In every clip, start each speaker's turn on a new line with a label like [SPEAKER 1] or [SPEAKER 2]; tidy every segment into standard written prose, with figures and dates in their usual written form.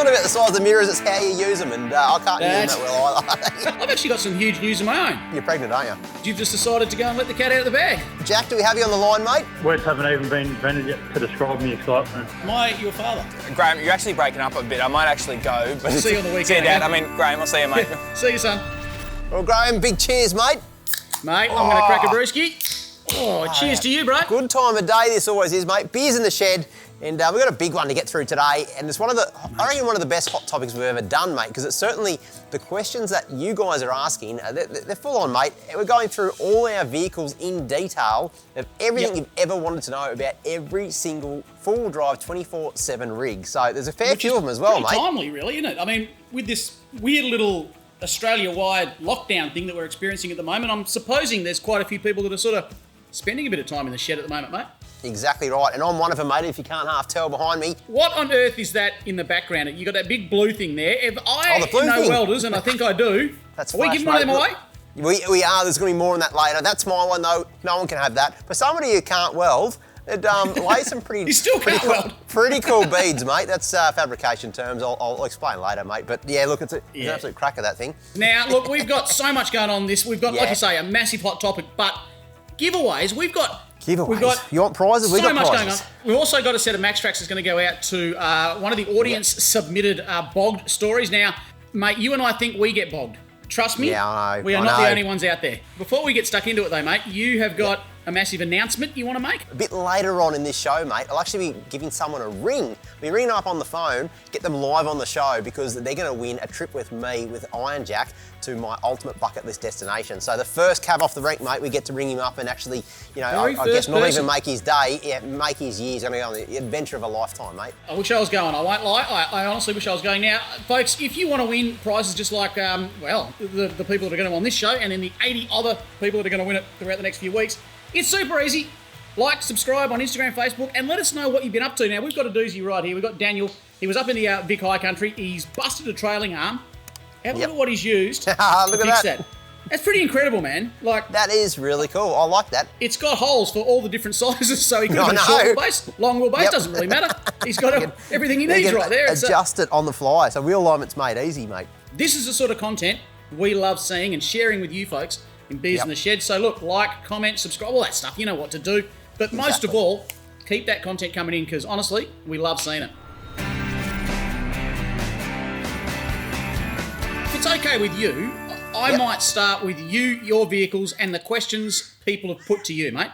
[SPEAKER 1] not about the size of the mirrors, it's how you use them, and I can't use them that well either.
[SPEAKER 2] I've actually got some huge news of my own.
[SPEAKER 1] You're pregnant, aren't you?
[SPEAKER 2] You've just decided to go and let the cat out of the bag.
[SPEAKER 1] Jack, do we have you on the line, mate?
[SPEAKER 3] Words haven't even been invented yet to describe me excitement.
[SPEAKER 2] Am I your father?
[SPEAKER 4] Graham, you're actually breaking up a bit. I might actually go. But
[SPEAKER 2] See you on the weekend.
[SPEAKER 4] See you, Dad.
[SPEAKER 2] Yeah?
[SPEAKER 4] I mean, Graham, I'll see you, mate.
[SPEAKER 2] See you, son.
[SPEAKER 1] Well, Graham, big cheers, mate.
[SPEAKER 2] Mate, I'm going to crack a brewski. Oh, cheers to you, bro.
[SPEAKER 1] Good time of day this always is, mate. Beers in the shed, and we've got a big one to get through today, and it's I reckon one of the best hot topics we've ever done, mate, because it's certainly the questions that you guys are asking, they're full on, mate. We're going through all our vehicles in detail of everything you've ever wanted to know about every single full drive 24/7 rig. So there's a fair few of them as well, mate.
[SPEAKER 2] Timely, really, isn't it? I mean, with this weird little Australia-wide lockdown thing that we're experiencing at the moment, I'm supposing there's quite a few people that are sort of spending a bit of time in the shed at the moment, mate.
[SPEAKER 1] Exactly right, and I'm one of them, mate, if you can't half tell behind me.
[SPEAKER 2] What on earth is that in the background? You got that big blue thing there. If I
[SPEAKER 1] the blue
[SPEAKER 2] know
[SPEAKER 1] thing.
[SPEAKER 2] welders, and I think I do,
[SPEAKER 1] That's
[SPEAKER 2] are we
[SPEAKER 1] flash,
[SPEAKER 2] giving one of them
[SPEAKER 1] mate.
[SPEAKER 2] away?
[SPEAKER 1] We are, there's going to be more on that later. That's my one, though. No one can have that. For somebody who can't weld, it lays some pretty...
[SPEAKER 2] You still can't weld.
[SPEAKER 1] Pretty cool beads, mate. That's fabrication terms. I'll explain later, mate. But yeah, look, it's an absolute cracker, that thing.
[SPEAKER 2] Now, look, we've got so much going on this. We've got, like you say, a massive hot topic, but giveaways, we've got...
[SPEAKER 1] You want prizes? We've got
[SPEAKER 2] much
[SPEAKER 1] prizes.
[SPEAKER 2] going on. We've also got a set of Max Tracks that's going to go out to one of the audience-submitted bogged stories. Now, mate, you and I think we get bogged. Trust me,
[SPEAKER 1] Yeah, I know.
[SPEAKER 2] we are not the only ones out there. Before we get stuck into it, though, mate, you have got a massive announcement you want to make?
[SPEAKER 1] A bit later on in this show, mate, I'll actually be giving someone a ring. We'll be ringing up on the phone, get them live on the show, because they're going to win a trip with me with Iron Jack to my ultimate bucket list destination. So the first cab off the rank, mate, we get to ring him up and actually, you know, I guess not even make his day, make his year. He's going to go on the adventure of a lifetime, mate.
[SPEAKER 2] I wish I was going. I won't lie. I honestly wish I was going. Now, folks, if you want to win prizes just like, the people that are going to on this show and then the 80 other people that are going to win it throughout the next few weeks, it's super easy. Like, subscribe on Instagram, Facebook, and let us know what you've been up to. Now, we've got a doozy right here. We've got Daniel. He was up in the Vic High Country. He's busted a trailing arm. Have a look at what he's used
[SPEAKER 1] Look
[SPEAKER 2] to
[SPEAKER 1] at
[SPEAKER 2] fix
[SPEAKER 1] that.
[SPEAKER 2] that. That's pretty incredible, man. Like,
[SPEAKER 1] That is really cool. I like that.
[SPEAKER 2] it's got holes for all the different sizes, so he can
[SPEAKER 1] I
[SPEAKER 2] have a short
[SPEAKER 1] know.
[SPEAKER 2] wheelbase, long wheelbase, doesn't really matter. He's got everything he
[SPEAKER 1] They
[SPEAKER 2] needs
[SPEAKER 1] can
[SPEAKER 2] right there. It's,
[SPEAKER 1] adjust it on the fly. So wheel alignment's made easy, mate.
[SPEAKER 2] this is the sort of content we love seeing and sharing with you folks in Beers in the Shed. So look, like, comment, subscribe, all that stuff. You know what to do. But most of all, keep that content coming in because honestly, we love seeing it. If it's okay with you, I might start with you, your vehicles, and the questions people have put to you, mate.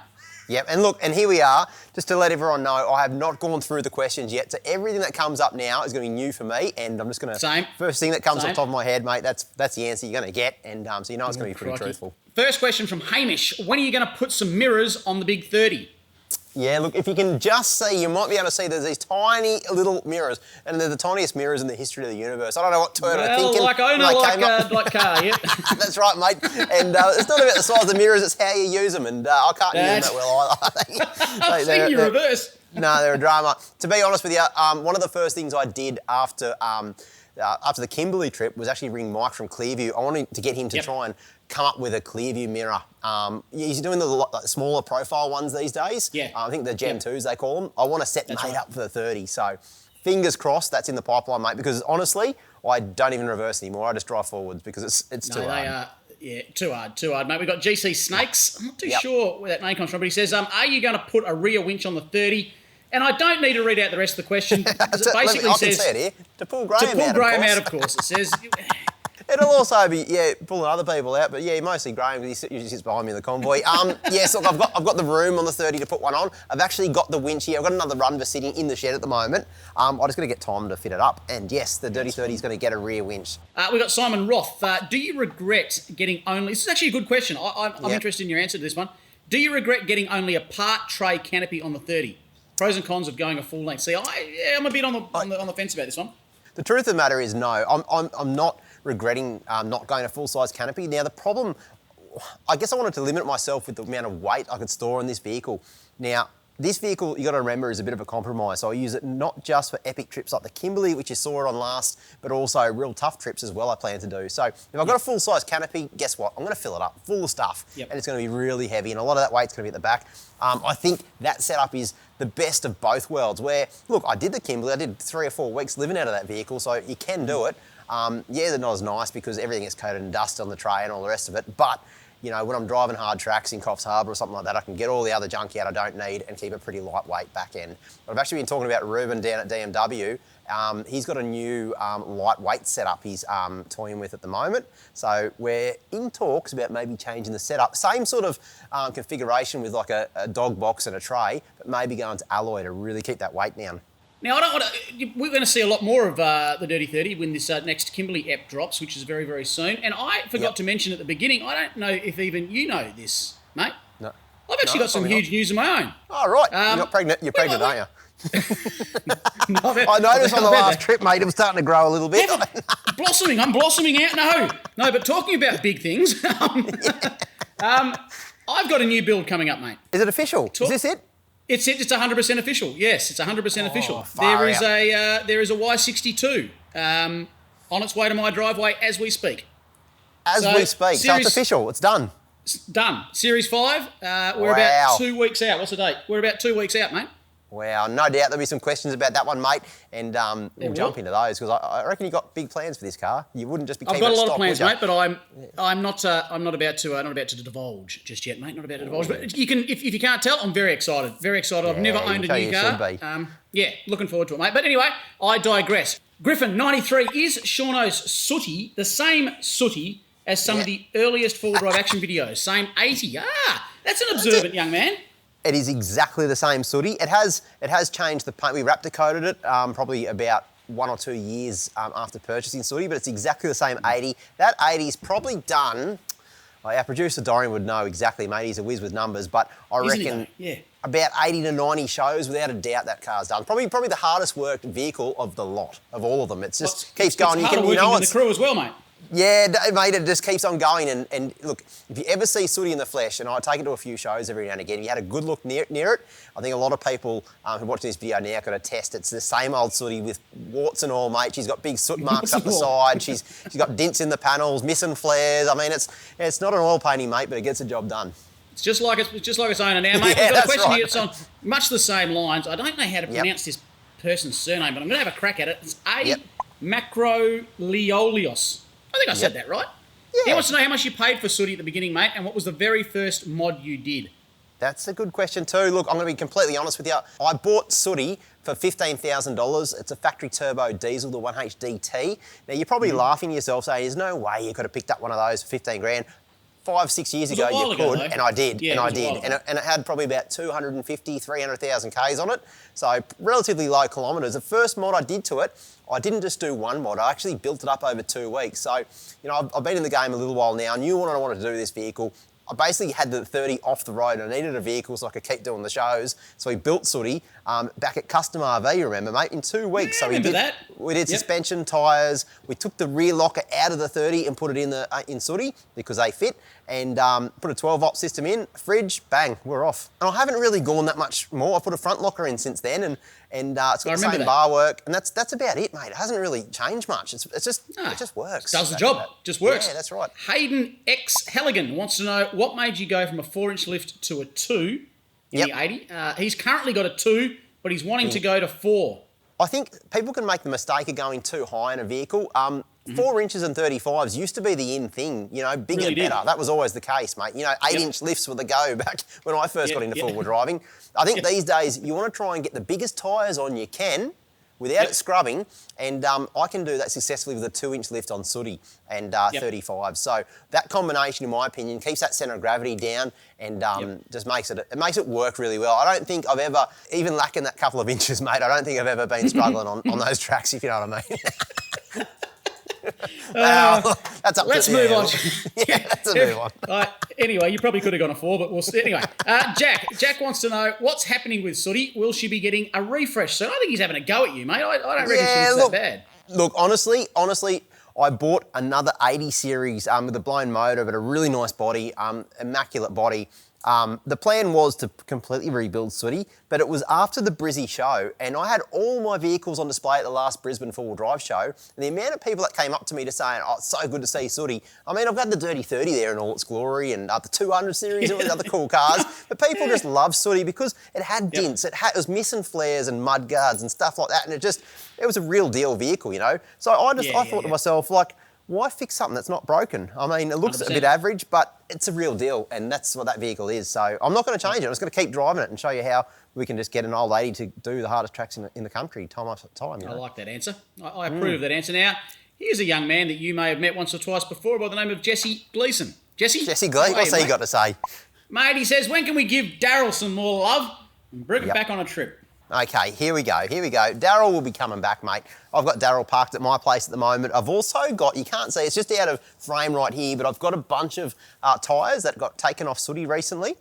[SPEAKER 1] Yep, and look, and here we are. Just to let everyone know, I have not gone through the questions yet, so everything that comes up now is going to be new for me, and I'm just going to... First thing that comes off the top of my head, mate, that's the answer you're going to get, and so you know it's going to be pretty truthful. First
[SPEAKER 2] question from Hamish. When are you going to put some mirrors on the big 30?
[SPEAKER 1] Yeah, look, if you can just see, you might be able to see there's these tiny little mirrors, and they're the tiniest mirrors in the history of the universe. I don't know what turn are thinking.
[SPEAKER 2] Like owner, like car, yeah.
[SPEAKER 1] That's right, mate. And it's not about the size of the mirrors, it's how you use them, and I can't use them that well either.
[SPEAKER 2] I've seen you reverse.
[SPEAKER 1] No, they're a drama. To be honest with you, one of the first things I did after the Kimberley trip was actually ring Mike from Clearview. I wanted to get him to try and come up with a Clearview mirror. He's doing the smaller profile ones these days.
[SPEAKER 2] Yeah.
[SPEAKER 1] I think the Gem 2s, they call them. I want to set made up for the 30. So fingers crossed that's in the pipeline, mate, because honestly, I don't even reverse anymore. I just drive forwards because it's too hard.
[SPEAKER 2] Too hard, mate. We've got GC Snakes. I'm not too sure where that name comes from, but he says, are you going to put a rear winch on the 30? And I don't need to read out the rest of the question. Because it basically says...
[SPEAKER 1] I can see it here. To pull Graham
[SPEAKER 2] out, of course. It says...
[SPEAKER 1] It'll also be, pulling other people out, but mostly Graham, because he usually sits behind me in the convoy. Yes, look, I've got the room on the 30 to put one on. I've actually got the winch here. I've got another Runver sitting in the shed at the moment. I'm just going to get time to fit it up. And yes, the Dirty 30 is going to get a rear winch.
[SPEAKER 2] We've got Simon Roth. Do you regret getting only... This is actually a good question. I'm interested in your answer to this one. Do you regret getting only a part tray canopy on the 30? Pros and cons of going a full length. See, I'm a bit on the fence about this one.
[SPEAKER 1] The truth of the matter is no. I'm not regretting not going a full-size canopy. Now, the problem, I guess I wanted to limit myself with the amount of weight I could store in this vehicle. Now, This vehicle, you got to remember, is a bit of a compromise. So I use it not just for epic trips like the Kimberley, which you saw it on last, but also real tough trips as well I plan to do. So if I've got a full-size canopy, guess what? I'm going to fill it up full of stuff, and it's going to be really heavy, and a lot of that weight's going to be at the back. I think that setup is the best of both worlds, where, look, I did the Kimberley, I did 3 or 4 weeks living out of that vehicle, so you can do it. Yeah, they're not as nice because everything is coated in dust on the tray and all the rest of it, but you know, when I'm driving hard tracks in Coffs Harbour or something like that, I can get all the other junk out I don't need and keep a pretty lightweight back end. But I've actually been talking about Ruben down at DMW. He's got a new lightweight setup he's toying with at the moment. So we're in talks about maybe changing the setup. Same sort of configuration with like a dog box and a tray, but maybe going to alloy to really keep that weight down.
[SPEAKER 2] Now, I don't want to. We're going to see a lot more of the Dirty 30 when this next Kimberley app drops, which is very, very soon. And I forgot to mention at the beginning, I don't know if even you know this, mate.
[SPEAKER 1] No.
[SPEAKER 2] I've actually got some huge news of my own.
[SPEAKER 1] Oh, right. You're not pregnant. You're pregnant, aren't you?
[SPEAKER 2] No,
[SPEAKER 1] I noticed on the last trip, mate, it was starting to grow a little bit.
[SPEAKER 2] Blossoming. I'm blossoming out. No, but talking about big things, I've got a new build coming up, mate.
[SPEAKER 1] Is it official? Is this it?
[SPEAKER 2] It's 100% official. Yes, it's 100% official.
[SPEAKER 1] Far out.
[SPEAKER 2] There is a Y62 on its way to my driveway as we speak.
[SPEAKER 1] So it's official. It's done.
[SPEAKER 2] It's done. Series 5. We're about 2 weeks out. What's the date? We're about 2 weeks out, mate.
[SPEAKER 1] Wow, no doubt there'll be some questions about that one, mate, and we'll jump into those because I reckon you've got big plans for this car. You wouldn't just be keeping it
[SPEAKER 2] I've got a lot
[SPEAKER 1] stock,
[SPEAKER 2] of plans,
[SPEAKER 1] would you?
[SPEAKER 2] mate, but I'm not about to divulge just yet, mate. Not about to divulge, but you can if you can't tell, I'm very excited. Very excited. I've never owned a new car. Yeah, looking forward to it, mate. But anyway, I digress. Griffin 93 is Shauno's sooty, the same sooty as some of the earliest four-wheel drive action videos. Same 80. That's an observant young man.
[SPEAKER 1] It is exactly the same sooty. It has changed the paint. We Raptor coated it probably about 1 or 2 years after purchasing sooty, but it's exactly the same 80. That 80 is probably done. Our producer Dorian would know exactly, mate. He's a whiz with numbers, but I reckon about 80 to 90 shows, without a doubt, that car's done. Probably the hardest worked vehicle of the lot, of all of them. It's just keeps going.
[SPEAKER 2] It's harder working than the crew as well, mate.
[SPEAKER 1] Yeah, mate, it just keeps on going. And look, if you ever see sooty in the flesh, and I take it to a few shows every now and again, if you had a good look near it, I think a lot of people who watch this video now can attest it's the same old sooty with warts and all, mate. She's got big soot marks up the side. She's got dents in the panels, missing flares. I mean, it's not an oil painting, mate, but it gets the job done.
[SPEAKER 2] It's just like its owner now, mate.
[SPEAKER 1] Yeah,
[SPEAKER 2] We've got a question
[SPEAKER 1] right,
[SPEAKER 2] here. It's on much the same lines. I don't know how to pronounce this person's surname, but I'm going to have a crack at it. It's Macroleolios. I think I said that right. Yeah. He wants to know how much you paid for sooty at the beginning, mate, and what was the very first mod you did?
[SPEAKER 1] That's a good question too. Look, I'm going to be completely honest with you. I bought sooty for $15,000. It's a factory turbo diesel, the 1HDT. Now, you're probably laughing to yourself saying, there's no way you could have picked up one of those for 15 grand. 5-6 years ago, you could, and I did, and it had probably about 250, 300,000 Ks on it, so relatively low kilometres. The first mod I did to it, I didn't just do one mod, I actually built it up over 2 weeks. So, you know, I've been in the game a little while now, I knew what I wanted to do with this vehicle. I basically had the 30 off the road and I needed a vehicle so I could keep doing the shows. So we built sooty back at Custom RV, remember, mate, in 2 weeks.
[SPEAKER 2] Yeah,
[SPEAKER 1] so we did suspension, tyres, we took the rear locker out of the 30 and put it in sooty because they fit, and put a 12-volt system in, fridge, bang, we're off. And I haven't really gone that much more. I put a front locker in since then, and it's got the same bar work, and that's about it, mate. It hasn't really changed much. It just works.
[SPEAKER 2] Does the job. Just works.
[SPEAKER 1] Yeah, that's right.
[SPEAKER 2] Hayden X Halligan wants to know what made you go from a 4-inch lift to a 2 in the 80. He's currently got a 2, but he's wanting to go to 4.
[SPEAKER 1] I think people can make the mistake of going too high in a vehicle. 4 inches and 35s used to be the in thing, you know, bigger, really better. That was always the case, mate. You know, 8-inch lifts were the go back when I first got into four-wheel driving. I think these days you want to try and get the biggest tyres on you can without it scrubbing, and I can do that successfully with a 2-inch lift on sooty and 35. So that combination, in my opinion, keeps that centre of gravity down and just makes it work really well. I don't think I've ever, even lacking that couple of inches, mate, I don't think I've ever been struggling on those tracks, if you know what I mean. That's up
[SPEAKER 2] Let's
[SPEAKER 1] to
[SPEAKER 2] move on.
[SPEAKER 1] Let's move on.
[SPEAKER 2] Anyway, you probably could have gone a 4, but we'll see. Anyway, Jack wants to know what's happening with sooty. Will she be getting a refresh? So I think he's having a go at you, mate. I don't reckon she looks that bad.
[SPEAKER 1] Look, honestly, I bought another 80 series with a blown motor, but a really nice body, immaculate body. The plan was to completely rebuild Sooty, but it was after the Brizzy show, and I had all my vehicles on display at the last Brisbane four-wheel drive show, and the amount of people that came up to me to saying, oh, it's so good to see Sooty. I mean, I've had the Dirty 30 there in all its glory, and the 200 series and all the other cool cars, but people just love Sooty because it had dents, it was missing flares and mud guards and stuff like that, and it was a real deal vehicle, you know? So I thought to myself, like, why fix something that's not broken? I mean, it looks
[SPEAKER 2] 100%.
[SPEAKER 1] a bit average, but it's a real deal, and that's what that vehicle is. So I'm not going to change it. I'm just going to keep driving it and show you how we can just get an old lady to do the hardest tracks in the country time after time. You know?
[SPEAKER 2] I like that answer. I approve of that answer. Now, here's a young man that you may have met once or twice before by the name of Jesse Gleeson. Jesse?
[SPEAKER 1] Jesse Gleeson, what's he got to say?
[SPEAKER 2] Mate, he says, when can we give Daryl some more love and bring it back on a trip?
[SPEAKER 1] Okay, here we go. Daryl will be coming back, mate. I've got Daryl parked at my place at the moment. I've also got, you can't see, it's just out of frame right here, but I've got a bunch of tyres that got taken off Sooty recently.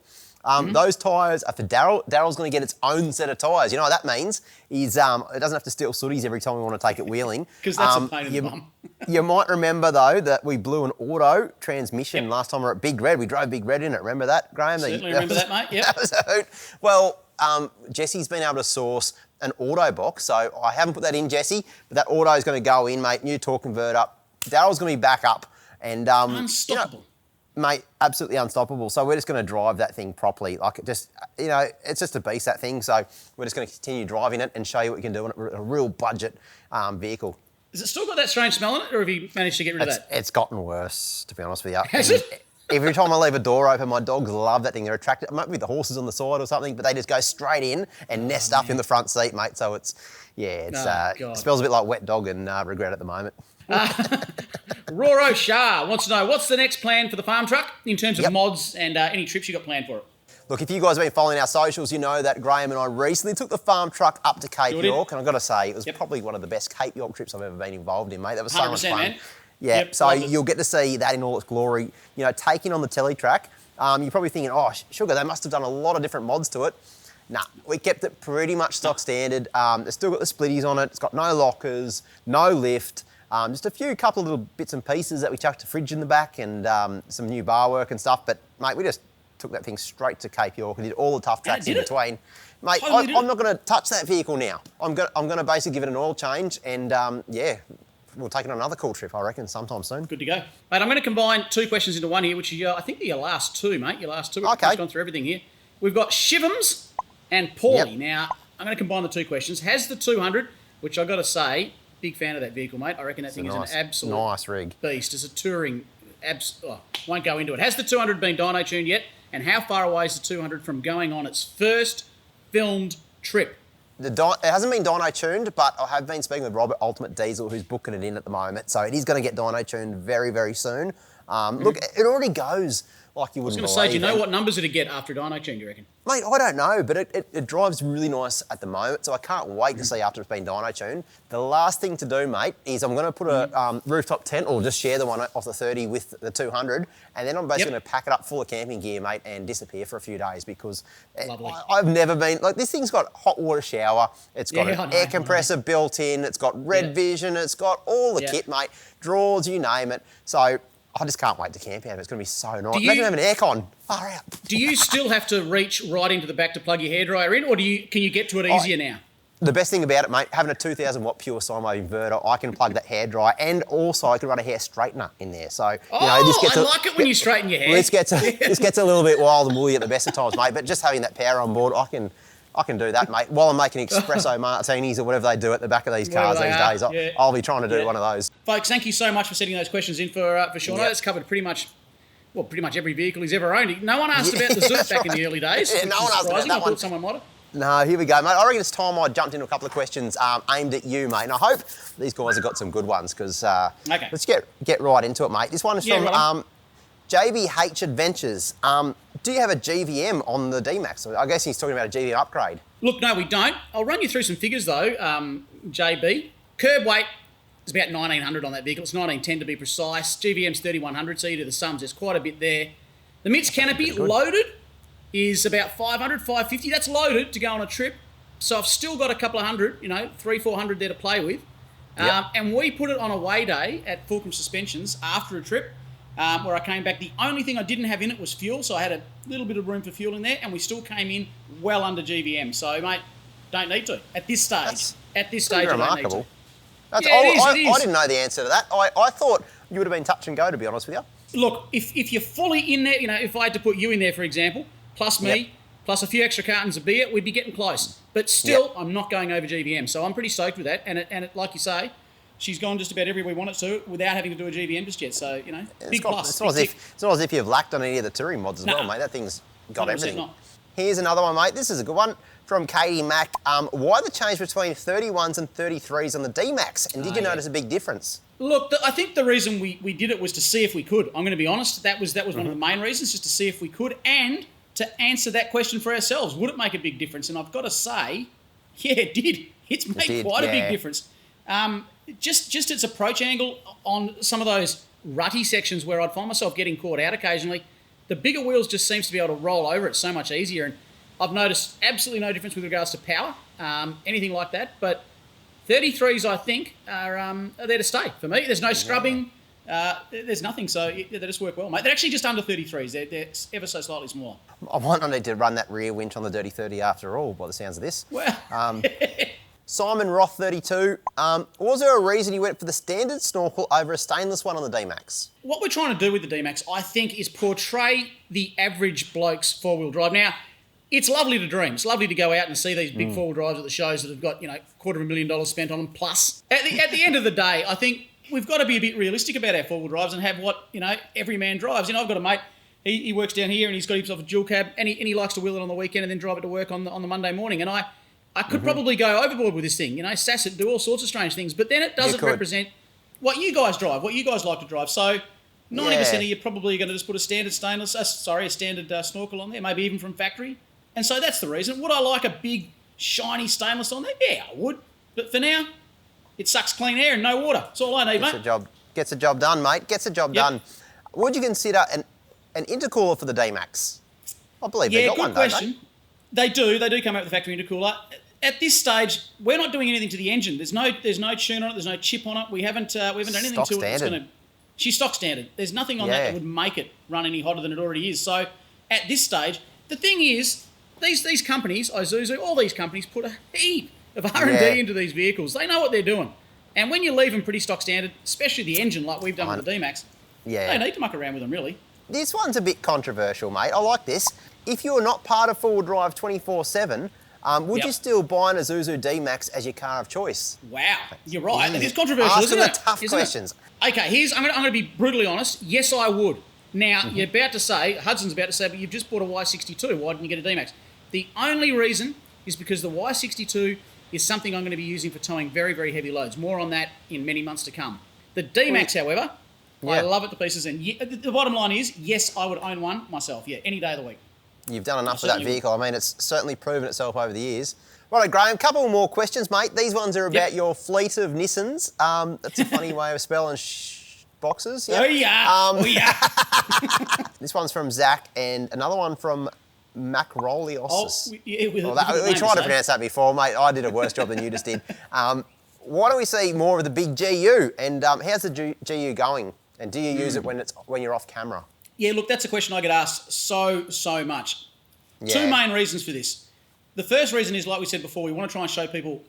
[SPEAKER 1] Those tyres are for Daryl. Daryl's going to get its own set of tyres. You know what that means? It doesn't have to steal Sooties every time we want to take it wheeling.
[SPEAKER 2] Because that's a pain in the bum.
[SPEAKER 1] You might remember, though, that we blew an auto transmission last time we were at Big Red. We drove Big Red in it. Remember that, Graham?
[SPEAKER 2] Certainly remember that, mate. Yep.
[SPEAKER 1] That was a hoot. Well, Jesse's been able to source an auto box, so I haven't put that in, Jesse, but that auto is going to go in, mate. New torque converter. Daryl's going to be back up, and
[SPEAKER 2] Unstoppable.
[SPEAKER 1] You know, mate, absolutely unstoppable. So we're just going to drive that thing properly. Like, it's just a beast, that thing. So we're just going to continue driving it and show you what we can do in a real budget vehicle.
[SPEAKER 2] Has it still got that strange smell in it, or have you managed to get rid of that?
[SPEAKER 1] It's gotten worse, to be honest with you.
[SPEAKER 2] Has it?
[SPEAKER 1] Every time I leave a door open, my dogs love that thing. They're attracted. It might be the horses on the side or something, but they just go straight in and nest up in the front seat, mate. So it smells a bit like wet dog and regret at the moment.
[SPEAKER 2] Roro Shah wants to know, what's the next plan for the farm truck in terms of mods and any trips you got planned for it?
[SPEAKER 1] Look, if you guys have been following our socials, you know that Graham and I recently took the farm truck up to Cape York, and I've got to say, it was probably one of the best Cape York trips I've ever been involved in, mate. That was so much fun.
[SPEAKER 2] Man.
[SPEAKER 1] Yeah,
[SPEAKER 2] Yep,
[SPEAKER 1] so you'll get to see that in all its glory. You know, taking on the telly track, you're probably thinking, oh, sugar, they must have done a lot of different mods to it. Nah, we kept it pretty much stock standard. It's still got the splitties on it. It's got no lockers, no lift, just a couple of little bits and pieces that we chucked a fridge in the back and some new bar work and stuff. But, mate, we just took that thing straight to Cape York and did all the tough tracks in between. Mate, I'm not going to touch that vehicle now. I'm going to basically give it an oil change and, we'll take it on another cool trip, I reckon, sometime soon.
[SPEAKER 2] Good to go. Mate, I'm going to combine two questions into one here, which are, I think, your last two, mate. Your last two. We've just gone through everything here. We've got Shivams and Paulie. Yep. Now, I'm going to combine the two questions. Has the 200, which I've got to say, big fan of that vehicle, mate. I reckon that thing is an absolute
[SPEAKER 1] nice rig.
[SPEAKER 2] Beast. It's a touring... won't go into it. Has the 200 been dyno tuned yet? And how far away is the 200 from going on its first filmed trip?
[SPEAKER 1] It hasn't been dyno tuned, but I have been speaking with Robert Ultimate Diesel, who's booking it in at the moment. So it is going to get dyno tuned very, very soon. Look, it already goes like you wouldn't believe.
[SPEAKER 2] I was going to say, do you know what numbers it'd get after dyno tune, do you reckon?
[SPEAKER 1] Mate, I don't know, but it drives really nice at the moment, so I can't wait to see after it's been dyno tuned. The last thing to do, mate, is I'm going to put a rooftop tent, or just share the one off the 30 with the 200, and then I'm basically going to pack it up full of camping gear, mate, and disappear for a few days because I've never been... Like, this thing's got hot water shower, it's got an air compressor built in, it's got red vision, it's got all the kit, mate, drawers, you name it. So... I just can't wait to camp out. It's going to be so nice. Imagine having aircon. Far out.
[SPEAKER 2] Do you still have to reach right into the back to plug your hairdryer in, or can you get to it easier now?
[SPEAKER 1] The best thing about it, mate, having a 2,000 watt pure sine wave inverter, I can plug that hairdryer, and also I can run a hair straightener in there. So,
[SPEAKER 2] I like it when you straighten your hair.
[SPEAKER 1] This gets a little bit wild and woolly at the best of times, mate. But just having that power on board, I can do that, mate. While I'm making espresso martinis or whatever they do at the back of these cars these days, I'll be trying to do one of those.
[SPEAKER 2] Folks, thank you so much for sending those questions in for Shauno. That's covered pretty much every vehicle he's ever owned. No one asked about the Zoot back in the early days.
[SPEAKER 1] No one asked about that one.
[SPEAKER 2] I thought someone might have.
[SPEAKER 1] No, here we go, mate. I reckon it's time I jumped into a couple of questions aimed at you, mate. And I hope these guys have got some good ones because let's get right into it, mate. This one is from JBH Adventures. Do you have a GVM on the D-Max? I guess he's talking about a GVM upgrade.
[SPEAKER 2] Look, no, we don't. I'll run you through some figures, though, JB. Curb weight is about 1,900 on that vehicle. It's 1,910 to be precise. GVM's 3,100, so you do the sums. There's quite a bit there. The MITS canopy, loaded, is about 500, 550. That's loaded to go on a trip. So I've still got a couple of hundred, 300-400 there to play with. And we put it on a way day at Fulcrum Suspensions after a trip where I came back. The only thing I didn't have in it was fuel, so I had little bit of room for fuel in there, and we still came in well under GVM. So, mate, don't need to at this stage. At this stage, I don't need to.
[SPEAKER 1] I didn't know the answer to that. I thought you would have been touch and go, to be honest with you.
[SPEAKER 2] Look, if you're fully in there, if I had to put you in there, for example, plus me, plus a few extra cartons of beer, we'd be getting close. But still, I'm not going over GVM, so I'm pretty stoked with that. And like you say, she's gone just about everywhere we want it to without having to do a GVM just yet. So, big plus.
[SPEAKER 1] It's not as if you've lacked on any of the touring mods as well, mate. That thing's got everything.
[SPEAKER 2] Not.
[SPEAKER 1] Here's another one, mate. This is a good one from Katie Mack. Why the change between 31s and 33s on the D-Max? And did you notice a big difference?
[SPEAKER 2] Look, I think the reason we did it was to see if we could. I'm going to be honest. That was one of the main reasons, just to see if we could and to answer that question for ourselves. Would it make a big difference? And I've got to say, yeah, it did. It's made quite a big difference. Just its approach angle on some of those rutty sections where I'd find myself getting caught out occasionally, the bigger wheels just seems to be able to roll over it so much easier. And I've noticed absolutely no difference with regards to power, anything like that. But 33s, I think, are there to stay for me. There's no scrubbing. There's nothing. So they just work well, mate. They're actually just under 33s. They're ever so slightly smaller.
[SPEAKER 1] I might not need to run that rear winch on the Dirty 30 after all, by the sounds of this.
[SPEAKER 2] Well...
[SPEAKER 1] Simon Roth 32. Was there a reason you went for the standard snorkel over a stainless one on the D-Max?
[SPEAKER 2] What we're trying to do with the D-Max, I think, is portray the average bloke's four-wheel drive. Now, it's lovely to dream. It's lovely to go out and see these big four-wheel drives at the shows that have got, $250,000 spent on them plus. At the end of the day, I think we've got to be a bit realistic about our four-wheel drives and have what, every man drives. I've got a mate, he works down here and he's got himself a dual cab and he likes to wheel it on the weekend and then drive it to work on the Monday morning. And I could probably go overboard with this thing, sass it, do all sorts of strange things, but then it doesn't represent what you guys drive, what you guys like to drive. So 90% of you probably going to just put a standard snorkel on there, maybe even from factory. And so that's the reason. Would I like a big, shiny stainless on there? Yeah, I would. But for now, it sucks clean air and no water. That's all I need, mate.
[SPEAKER 1] Gets the job done, mate. Gets the job done. Would you consider an intercooler for the D-Max? I believe they got one, don't they?
[SPEAKER 2] Yeah, good question. They do come out with the factory intercooler. At this stage, we're not doing anything to the engine. There's no tune on it. There's no chip on it. We haven't done anything
[SPEAKER 1] stock
[SPEAKER 2] to
[SPEAKER 1] standard.
[SPEAKER 2] it. She's stock standard. There's nothing on that would make it run any hotter than it already is. So at this stage, the thing is, these companies, Isuzu, all these companies put a heap of R&D into these vehicles. They know what they're doing. And when you leave them pretty stock standard, especially the engine like we've done with the D-Max, they need to muck around with them, really.
[SPEAKER 1] This one's a bit controversial, mate. I like this. If you're not part of four-wheel drive 24/7, would you still buy an Isuzu D-Max as your car of choice?
[SPEAKER 2] Wow, you're right. It's controversial, isn't it?
[SPEAKER 1] Asking the tough questions.
[SPEAKER 2] Okay, I'm going to be brutally honest. Yes, I would. Now, you're about to say, Hudson's about to say, but you've just bought a Y62. Why didn't you get a D-Max? The only reason is because the Y62 is something I'm going to be using for towing very, very heavy loads. More on that in many months to come. The D-Max, however, I love it to pieces. And the bottom line is, yes, I would own one myself. Yeah, any day of the week.
[SPEAKER 1] You've done enough with that vehicle. I mean, it's certainly proven itself over the years. Right, Graham, a couple more questions, mate. These ones are about your fleet of Nissans. That's a funny way of spelling boxes.
[SPEAKER 2] Yep. Oh, yeah.
[SPEAKER 1] This one's from Zach and another one from Macroliosis.
[SPEAKER 2] We
[SPEAKER 1] tried to pronounce that before, mate. I did a worse job than you just did. Why do we see more of the big GU? And how's the GU going? And do you use it when you're off camera?
[SPEAKER 2] Yeah, look, that's a question I get asked so much. Yeah. Two main reasons for this. The first reason is, like we said before, we want to try and show people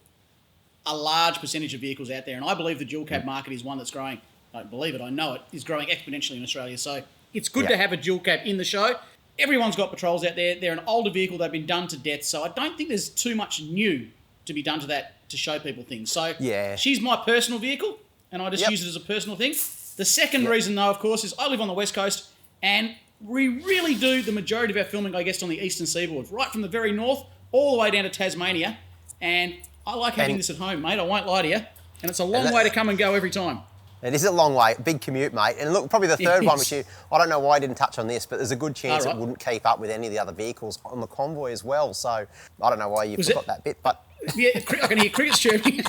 [SPEAKER 2] a large percentage of vehicles out there. And I believe the dual cab market is one that's growing, I don't believe it, I know it, is growing exponentially in Australia. So it's good to have a dual cab in the show. Everyone's got patrols out there. They're an older vehicle. They've been done to death. So I don't think there's too much new to be done to that to show people things. So she's my personal vehicle, and I just use it as a personal thing. The second reason, though, of course, is I live on the West Coast, and we really do the majority of our filming, I guess, on the eastern seaboard, right from the very north all the way down to Tasmania. And I like having this at home, mate. I won't lie to you. And it's a long way to come and go every time.
[SPEAKER 1] It is a long way, big commute, mate. And look, probably the third one, which I don't know why I didn't touch on this, but there's a good chance it wouldn't keep up with any of the other vehicles on the convoy as well. So I don't know why you forgot that bit, but...
[SPEAKER 2] Yeah, I can hear crickets chirping.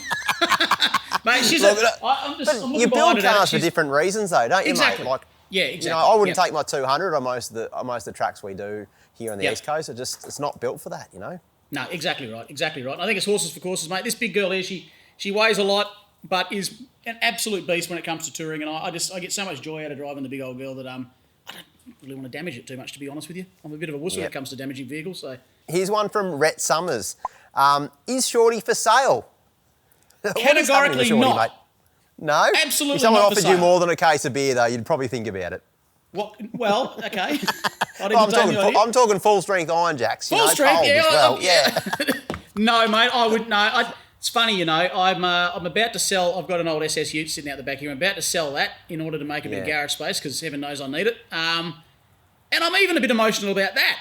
[SPEAKER 2] Mate, she's
[SPEAKER 1] you build cars for different reasons, though, don't you,
[SPEAKER 2] mate?
[SPEAKER 1] Like,
[SPEAKER 2] exactly.
[SPEAKER 1] I wouldn't take my 200 on most of the tracks we do here on the East Coast. It's not built for that,
[SPEAKER 2] No, exactly right. I think it's horses for courses, mate. This big girl here, she weighs a lot, but is an absolute beast when it comes to touring, and I get so much joy out of driving the big old girl that I don't really want to damage it too much, to be honest with you. I'm a bit of a wuss when it comes to damaging vehicles. So
[SPEAKER 1] Here's one from Rhett Summers. Is Shorty for sale? What is happening with
[SPEAKER 2] Categorically
[SPEAKER 1] Shorty,
[SPEAKER 2] not.
[SPEAKER 1] mate? No?
[SPEAKER 2] Absolutely
[SPEAKER 1] If someone
[SPEAKER 2] not for
[SPEAKER 1] offered you
[SPEAKER 2] sale.
[SPEAKER 1] more than a case of beer, though, you'd probably think about it.
[SPEAKER 2] what? Well, okay. I didn't entertain the idea.
[SPEAKER 1] I'm talking full-strength iron jacks.
[SPEAKER 2] Full strength,
[SPEAKER 1] cold
[SPEAKER 2] yeah.
[SPEAKER 1] as well. Yeah.
[SPEAKER 2] No, mate, I wouldn't. No, it's funny, you know. I'm about to sell. I've got an old SS Ute sitting out the back here. I'm about to sell that in order to make a bit of garage space because heaven knows I need it. And I'm even a bit emotional about that.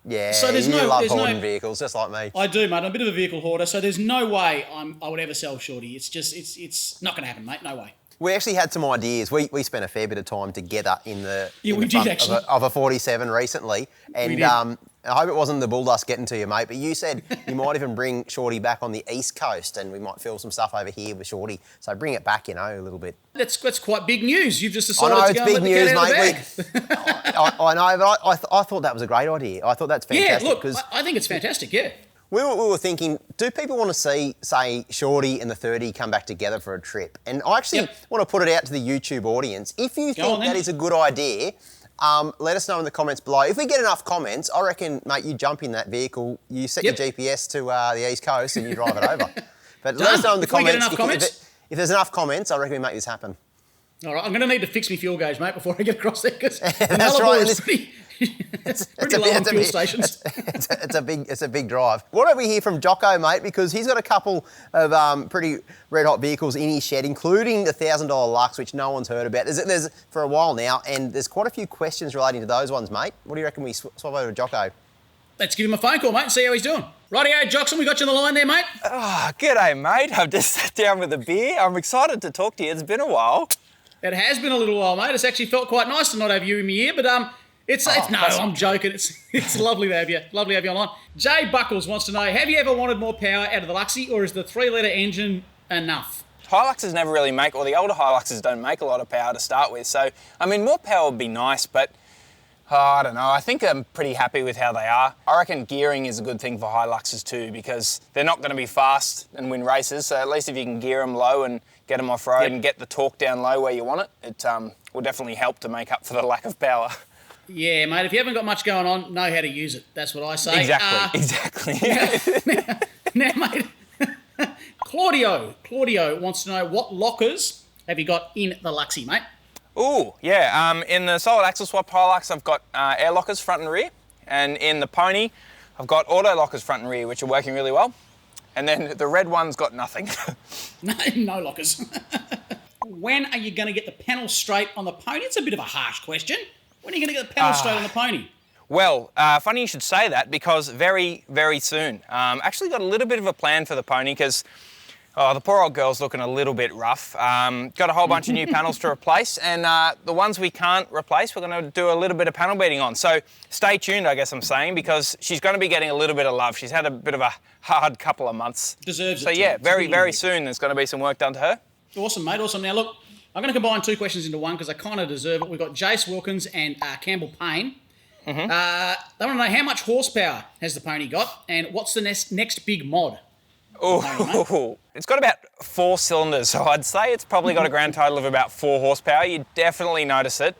[SPEAKER 1] Yeah,
[SPEAKER 2] So there's
[SPEAKER 1] you
[SPEAKER 2] no-
[SPEAKER 1] love
[SPEAKER 2] there's no-
[SPEAKER 1] hoarding vehicles, just like me.
[SPEAKER 2] I do, mate. I'm a bit of a vehicle hoarder, so there's no way I would ever sell Shorty. It's just it's not going to happen, mate. No way.
[SPEAKER 1] We actually had some ideas. We spent a fair bit of time together in the
[SPEAKER 2] we did,
[SPEAKER 1] front
[SPEAKER 2] actually.
[SPEAKER 1] of a 47 recently, and
[SPEAKER 2] did.
[SPEAKER 1] I hope it wasn't the bull dust getting to you, mate. But you said you might even bring Shorty back on the East Coast, and we might fill some stuff over here with Shorty. So bring it back, you know, a little bit.
[SPEAKER 2] That's quite big news. You've just
[SPEAKER 1] I
[SPEAKER 2] decided
[SPEAKER 1] know
[SPEAKER 2] to
[SPEAKER 1] it's
[SPEAKER 2] go
[SPEAKER 1] big
[SPEAKER 2] and let
[SPEAKER 1] news,
[SPEAKER 2] the cat out of the
[SPEAKER 1] mate.
[SPEAKER 2] bag.
[SPEAKER 1] I know, but I thought that was a great idea. I thought that's
[SPEAKER 2] Yeah,
[SPEAKER 1] fantastic.
[SPEAKER 2] look,
[SPEAKER 1] 'Cause
[SPEAKER 2] I think it's fantastic. Yeah.
[SPEAKER 1] we were thinking, do people want to see, say, Shorty and the 30 come back together for a trip? And I actually want to put it out to the YouTube audience. If you
[SPEAKER 2] on
[SPEAKER 1] think
[SPEAKER 2] then.
[SPEAKER 1] that is a good idea, let us know in the comments below. If we get enough comments, I reckon, mate, you jump in that vehicle, you set your GPS to the East Coast and you drive it over. But let us know in the
[SPEAKER 2] If we
[SPEAKER 1] comments.
[SPEAKER 2] get enough comments?
[SPEAKER 1] If there's enough comments, I reckon we make this happen.
[SPEAKER 2] All right, I'm going to need to fix my fuel gauge, mate, before I get across there because
[SPEAKER 1] That's right.
[SPEAKER 2] is pretty, it's pretty low on fuel stations.
[SPEAKER 1] It's a big drive. What do we hear from Jocko, mate? Because he's got a couple of pretty red hot vehicles in his shed, including the $1,000 Lux, which no one's heard about. There's for a while now, and there's quite a few questions relating to those ones, mate. What do you reckon we swap over to Jocko?
[SPEAKER 2] Let's give him a phone call, mate, and see how he's doing. Rightio, Jockson, we got you on the line there, mate.
[SPEAKER 4] G'day, mate. I've just sat down with a beer. I'm excited to talk to you. It's been a while.
[SPEAKER 2] It has been a little while, mate. It's actually felt quite nice to not have you in my ear, but it's no, I'm joking. It's lovely to have you. Lovely to have you online. Jay Buckles wants to know, have you ever wanted more power out of the Luxie, or is the 3-litre engine enough?
[SPEAKER 4] Hiluxes never really make, or the older Hiluxes don't make a lot of power to start with. So, I mean, more power would be nice, but I don't know. I think I'm pretty happy with how they are. I reckon gearing is a good thing for Hiluxes too, because they're not going to be fast and win races. So at least if you can gear them low and get them off-road and get the torque down low where you want it, it will definitely help to make up for the lack of power.
[SPEAKER 2] Yeah, mate, if you haven't got much going on, know how to use it. That's what I say.
[SPEAKER 4] Exactly.
[SPEAKER 2] Now, mate, Claudio wants to know, what lockers have you got in the Luxie, mate?
[SPEAKER 4] Ooh, yeah. In the solid axle swap Hilux, I've got air lockers front and rear. And in the Pony, I've got auto lockers front and rear, which are working really well. And then the red one's got nothing.
[SPEAKER 2] No lockers. When are you going to get the panel straight on the Pony? It's a bit of a harsh question. When are you going to get the panel straight on the Pony?
[SPEAKER 4] Well, funny you should say that, because very, very soon. Actually got a little bit of a plan for the Pony, because the poor old girl's looking a little bit rough. Got a whole bunch of new panels to replace, and the ones we can't replace, we're going to do a little bit of panel beating on. So stay tuned, I guess I'm saying, because she's going to be getting a little bit of love. She's had a bit of a hard couple of months.
[SPEAKER 2] Deserves it.
[SPEAKER 4] So yeah, very, very soon there's going to be some work done to her.
[SPEAKER 2] Awesome, mate. Awesome. Now, look, I'm going to combine two questions into one because I kind of deserve it. We've got Jace Wilkins and Campbell Payne. They want to know, how much horsepower has the Pony got, and what's the next big mod?
[SPEAKER 4] Oh, it's got about 4 cylinders, so I'd say it's probably got a grand total of about 4 horsepower. You'd definitely notice it.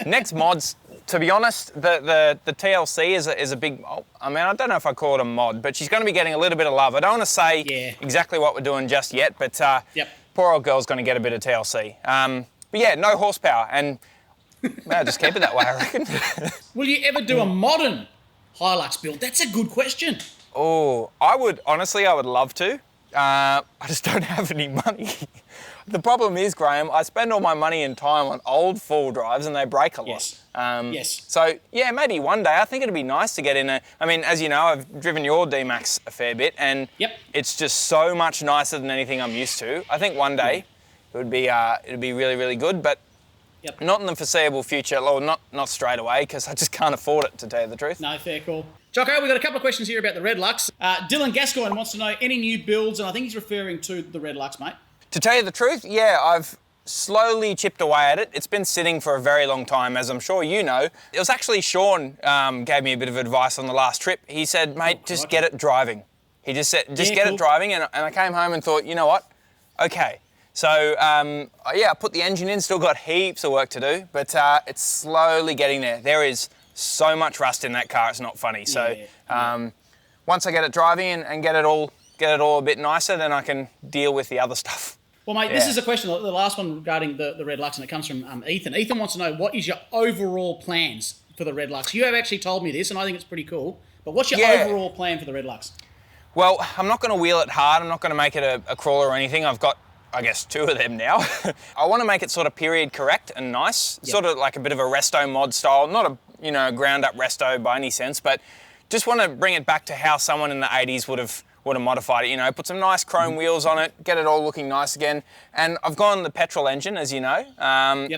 [SPEAKER 4] Next mods, to be honest, the TLC is a big, I mean, I don't know if I call it a mod, but she's going to be getting a little bit of love. I don't want to say exactly what we're doing just yet, but poor old girl's going to get a bit of TLC. But yeah, no horsepower, and I'll just keep it that way, I reckon.
[SPEAKER 2] Will you ever do a modern Hilux build? That's a good question.
[SPEAKER 4] Oh, I would love to. I just don't have any money. The problem is, Graham, I spend all my money and time on old 4-wheel drives and they break a lot.
[SPEAKER 2] Yes.
[SPEAKER 4] So, yeah, maybe one day. I think it'd be nice to get in I mean, as you know, I've driven your D-Max a fair bit, and it's just so much nicer than anything I'm used to. I think one day it'd be really, really good, but not in the foreseeable future, or not straight away, because I just can't afford it, to tell you the truth.
[SPEAKER 2] No, fair call. Jocko, we've got a couple of questions here about the Red Lux. Dylan Gascoigne wants to know any new builds, and I think he's referring to the Red Lux, mate.
[SPEAKER 4] To tell you the truth, yeah, I've slowly chipped away at it. It's been sitting for a very long time, as I'm sure you know. It was actually Sean gave me a bit of advice on the last trip. He said, mate, just get it driving. He just said, get it driving, and I came home and thought, you know what? Okay, So yeah, I put the engine in, still got heaps of work to do, but it's slowly getting there. There is so much rust in that car, it's not funny. So once I get it driving and get it all a bit nicer, then I can deal with the other stuff.
[SPEAKER 2] Well, mate, this is a question, the last one regarding the Red Lux, and it comes from Ethan. Ethan wants to know, what is your overall plans for the Red Lux? You have actually told me this, and I think it's pretty cool, but what's your overall plan for the Red Lux?
[SPEAKER 4] Well, I'm not going to wheel it hard. I'm not going to make it a crawler or anything. I've got, I guess, 2 of them now. I want to make it sort of period correct and nice, sort of like a bit of a resto mod style, not a ground up resto by any sense, but just want to bring it back to how someone in the 80s would have modified it, put some nice chrome wheels on it, get it all looking nice again. And I've gone the petrol engine, as you know,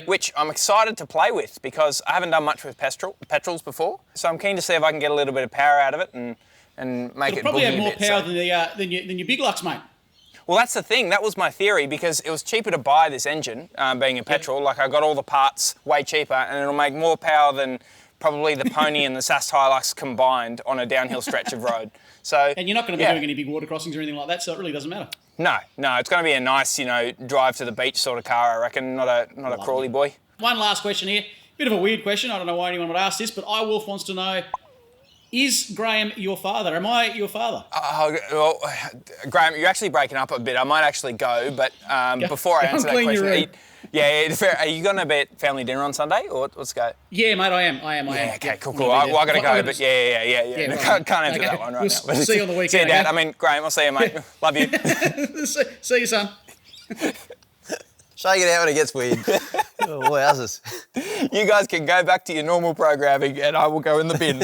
[SPEAKER 4] which I'm excited to play with because I haven't done much with petrols before. So I'm keen to see if I can get a little bit of power out of it and make it
[SPEAKER 2] probably have more
[SPEAKER 4] bit,
[SPEAKER 2] power than your Big Lux, mate.
[SPEAKER 4] Well, that's the thing. That was my theory because it was cheaper to buy this engine, being a petrol. Like I got all the parts way cheaper, and it'll make more power than probably the Pony and the SAS Hilux combined on a downhill stretch of road. So,
[SPEAKER 2] and you're not going to be doing any big water crossings or anything like that, so it really doesn't matter.
[SPEAKER 4] No, it's going to be a nice, drive to the beach sort of car, I reckon. Not a crawly boy.
[SPEAKER 2] One last question here. Bit of a weird question. I don't know why anyone would ask this, but iWolf wants to know, is Graham your father? Am I your father?
[SPEAKER 4] Well, Graham, you're actually breaking up a bit. I might actually go, but before I answer that question, are you going to be at family dinner on Sunday, or let's go?
[SPEAKER 2] Yeah, mate, I am.
[SPEAKER 4] Yeah, okay, cool. I got to go, but yeah.
[SPEAKER 2] Right.
[SPEAKER 4] Can't answer that one right now.
[SPEAKER 2] See you on the weekend.
[SPEAKER 4] See you, Dad.
[SPEAKER 2] Okay?
[SPEAKER 4] I mean, Graham, I'll see you, mate. Love you.
[SPEAKER 2] See you, son.
[SPEAKER 1] Shake it out when it gets weird. Oh, wowzers.
[SPEAKER 4] You guys can go back to your normal programming and I will go in the bin.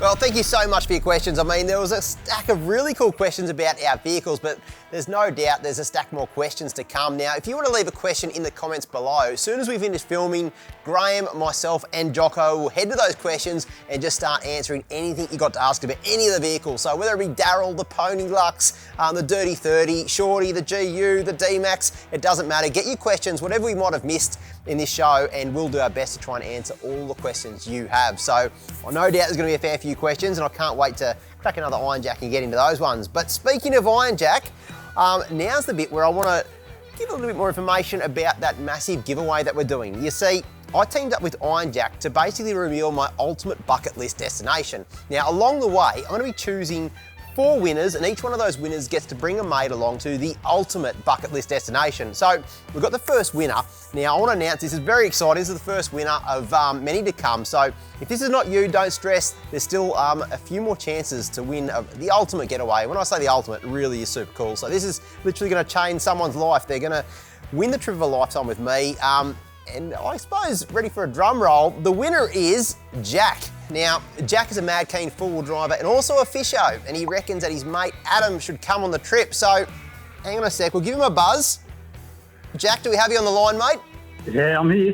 [SPEAKER 1] Well, thank you so much for your questions. I mean, there was a stack of really cool questions about our vehicles, but there's no doubt there's a stack more questions to come. Now, if you want to leave a question in the comments below, as soon as we finish filming, Graham, myself, and Jocko will head to those questions and just start answering anything you got to ask about any of the vehicles. So whether it be Daryl, the Pony Lux, the Dirty 30, Shorty, the GU, the D-Max, it doesn't matter. Get your questions, whatever we might have missed in this show, and we'll do our best to try and answer all the questions you have. So I no doubt there's going to be a fair few questions, and I can't wait to crack another Iron Jack and get into those ones. But speaking of Iron Jack, now's the bit where I want to give a little bit more information about that massive giveaway that we're doing. You see, I teamed up with Iron Jack to basically reveal my ultimate bucket list destination. Now, along the way, I'm going to be choosing 4 winners, and each one of those winners gets to bring a mate along to the ultimate bucket list destination. So we've got the first winner. Now I want to announce this is very exciting. This is the first winner of many to come. So if this is not you, don't stress. There's still a few more chances to win the ultimate getaway. When I say the ultimate, it really is super cool. So this is literally going to change someone's life. They're going to win the trip of a lifetime with me. And I suppose, ready for a drum roll, the winner is Jack. Now, Jack is a mad keen four-wheel driver and also a fisho, and he reckons that his mate Adam should come on the trip. So, hang on a sec, we'll give him a buzz. Jack, do we have you on the line, mate?
[SPEAKER 3] Yeah, I'm here.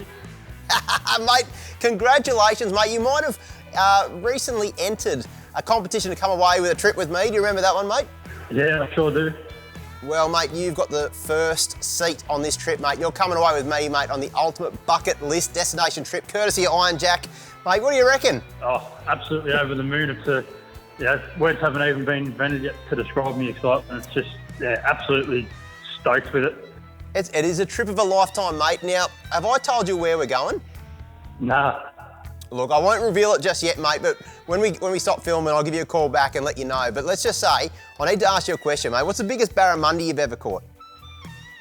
[SPEAKER 1] Mate, congratulations, mate. You might have recently entered a competition to come away with a trip with me. Do you remember that one, mate?
[SPEAKER 3] Yeah, I sure do.
[SPEAKER 1] Well, mate, you've got the first seat on this trip, mate. You're coming away with me, mate, on the ultimate bucket list destination trip, courtesy of Iron Jack. Mate, what do you reckon?
[SPEAKER 3] Oh, absolutely over the moon. It's words haven't even been invented yet to describe my excitement. It's just, absolutely stoked with it.
[SPEAKER 1] It is a trip of a lifetime, mate. Now, have I told you where we're going?
[SPEAKER 3] Nah.
[SPEAKER 1] Look, I won't reveal it just yet, mate, but when we stop filming, I'll give you a call back and let you know. But let's just say, I need to ask you a question, mate. What's the biggest barramundi you've ever caught?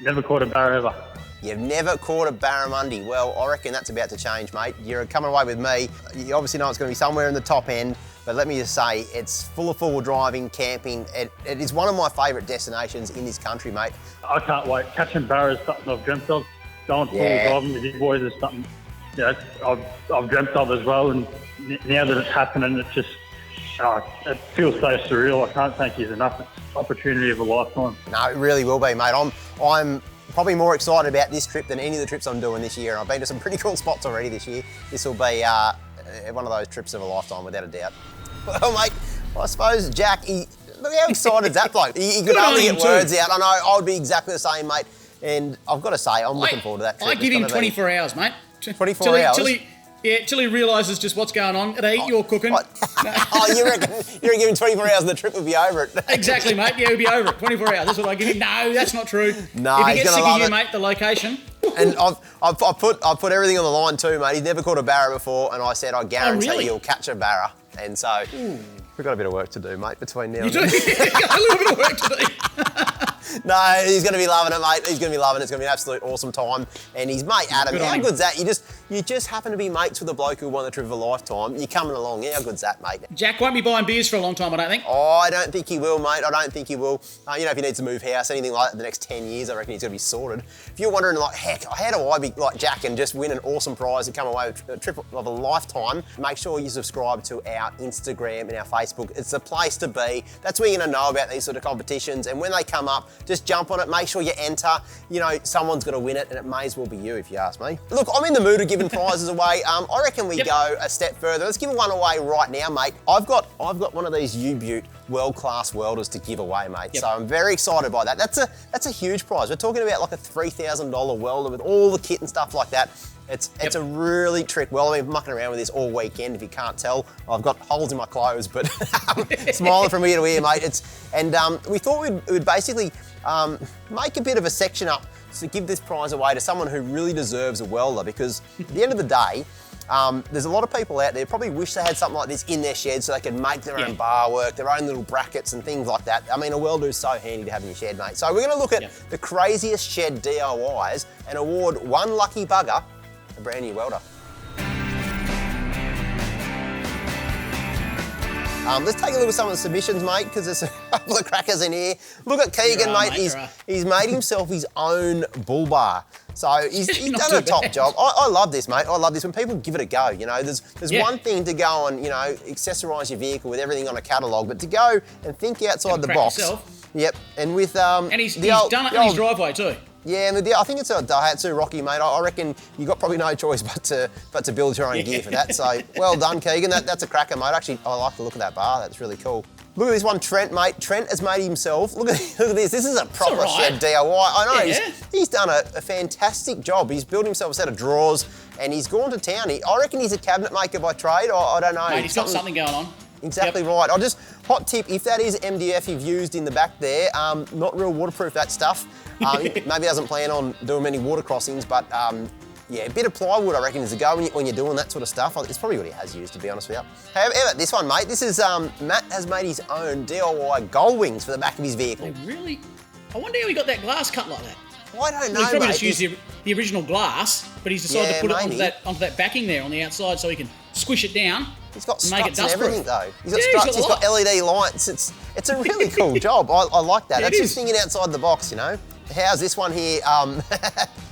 [SPEAKER 3] Never caught a barra ever.
[SPEAKER 1] You've never caught a barramundi. Well, I reckon that's about to change, mate. You're coming away with me. You obviously know it's going to be somewhere in the top end, but let me just say, it's full of four-wheel driving, camping. It is one of my favourite destinations in this country, mate.
[SPEAKER 3] I can't wait. Catching barra is something I've dreamt of. Going full-wheel driving with you boys is something I've dreamt of as well, and now that it's happening, it just it feels so surreal. I can't thank you enough. It's an opportunity of a lifetime. No,
[SPEAKER 1] it really will be, mate. I'm probably more excited about this trip than any of the trips I'm doing this year. I've been to some pretty cool spots already this year. This will be one of those trips of a lifetime, without a doubt. Well, mate, I suppose Jack, look how excited is that bloke. He could hardly get words out. I know, I would be exactly the same, mate. And I've got to say, I'm looking forward to that trip.
[SPEAKER 2] I give him 24 hours, mate.
[SPEAKER 1] 24 hours?
[SPEAKER 2] Yeah, till he realises just what's going on. At 8, you're cooking.
[SPEAKER 1] What? Oh, you reckon him 24 hours and the trip would be over it?
[SPEAKER 2] Exactly, mate. Yeah, he'll be over it. 24 hours. That's what I give him. No, that's not true.
[SPEAKER 1] No,
[SPEAKER 2] if he
[SPEAKER 1] he's
[SPEAKER 2] gets
[SPEAKER 1] gonna
[SPEAKER 2] sick of
[SPEAKER 1] love
[SPEAKER 2] you,
[SPEAKER 1] it.
[SPEAKER 2] mate, the location.
[SPEAKER 1] And I've put everything on the line too, mate. He's never caught a barra before, and I said I guarantee
[SPEAKER 2] really?
[SPEAKER 1] he'll catch a barra. And so we've got a bit of work to do, mate, between now
[SPEAKER 2] You
[SPEAKER 1] and
[SPEAKER 2] do?
[SPEAKER 1] then.
[SPEAKER 2] You've got a little bit of work to do.
[SPEAKER 1] No, he's going to be loving it, mate. He's going to be loving it. It's going to be an absolute awesome time. And his mate Adam,
[SPEAKER 2] Good on
[SPEAKER 1] how
[SPEAKER 2] him.
[SPEAKER 1] good's that? You just happen to be mates with a bloke who won the trip of a lifetime. You're coming along. How good's that, mate?
[SPEAKER 2] Jack won't be buying beers for a long time, I don't think.
[SPEAKER 1] Oh, I don't think he will, mate. I don't think he will. If he needs to move house, anything like that, the next 10 years, I reckon he's going to be sorted. If you're wondering, like, heck, how do I be like Jack and just win an awesome prize and come away with a trip of a lifetime? Make sure you subscribe to our Instagram and our Facebook. It's the place to be. That's where you're going to know about these sort of competitions. And when they come up, just jump on it. Make sure you enter. Someone's going to win it, and it may as well be you, if you ask me. Look, I'm in the mood of giving prizes away. I reckon we go a step further. Let's give one away right now, mate. I've got one of these U-Butte world-class welders to give away, mate.
[SPEAKER 2] Yep.
[SPEAKER 1] So I'm very excited by that. That's a huge prize. We're talking about like a $3,000 welder with all the kit and stuff like that. It's a really trick welder. I've been mucking around with this all weekend. If you can't tell, I've got holes in my clothes, but smiling from ear to ear, mate. We thought we'd basically make a bit of a section up to give this prize away to someone who really deserves a welder, because at the end of the day, there's a lot of people out there probably wish they had something like this in their shed so they could make their own bar work, their own little brackets and things like that. I mean, a welder is so handy to have in your shed, mate. So we're going to look at the craziest shed DIYs and award one lucky bugger a brand new welder. Let's take a look at some of the submissions, mate, because there's a couple of crackers in here. Look at Keegan, mate. He's made himself his own bull bar. So he's done a top job. I love this, mate. I love this when people give it a go. There's one thing to go and accessorise your vehicle with everything on a catalogue, but to go and think outside the box.
[SPEAKER 2] Yourself.
[SPEAKER 1] Yep, and with
[SPEAKER 2] and he's done it in his driveway too.
[SPEAKER 1] Yeah, and I think it's a Daihatsu Rocky, mate. I reckon you got probably no choice but to build your own gear for that. So well done, Keegan. That's a cracker, mate. Actually, I like the look of that bar. That's really cool. Look at this one, Trent, mate. Trent has made himself. Look at this. This is a proper shed DIY. I know.
[SPEAKER 2] Yeah.
[SPEAKER 1] He's done a fantastic job. He's built himself a set of drawers, and he's gone to town. I reckon he's a cabinet maker by trade. I don't know.
[SPEAKER 2] Mate, he's got something going on.
[SPEAKER 1] Exactly right. I'll just hot tip, if that is MDF you've used in the back there, not real waterproof, that stuff. Maybe doesn't plan on doing many water crossings, but yeah, a bit of plywood I reckon is a go when you're doing that sort of stuff. It's probably what he has used, to be honest with you. However, this one, mate, this is Matt has made his own DIY gull wings for the back of his vehicle.
[SPEAKER 2] Really? I wonder how he got that glass cut like that.
[SPEAKER 1] I don't know,
[SPEAKER 2] He's probably
[SPEAKER 1] mate.
[SPEAKER 2] just used the original glass, but he's decided to put
[SPEAKER 1] maybe.
[SPEAKER 2] it onto that backing there on the outside so he can squish it down.
[SPEAKER 1] He's got
[SPEAKER 2] and make it
[SPEAKER 1] struts and everything, though. He's got
[SPEAKER 2] Yeah,
[SPEAKER 1] struts, he's got LED lights. It's a really cool job. I like that.
[SPEAKER 2] Yeah,
[SPEAKER 1] That's
[SPEAKER 2] it
[SPEAKER 1] just
[SPEAKER 2] is.
[SPEAKER 1] thinking outside the box, How's this one here?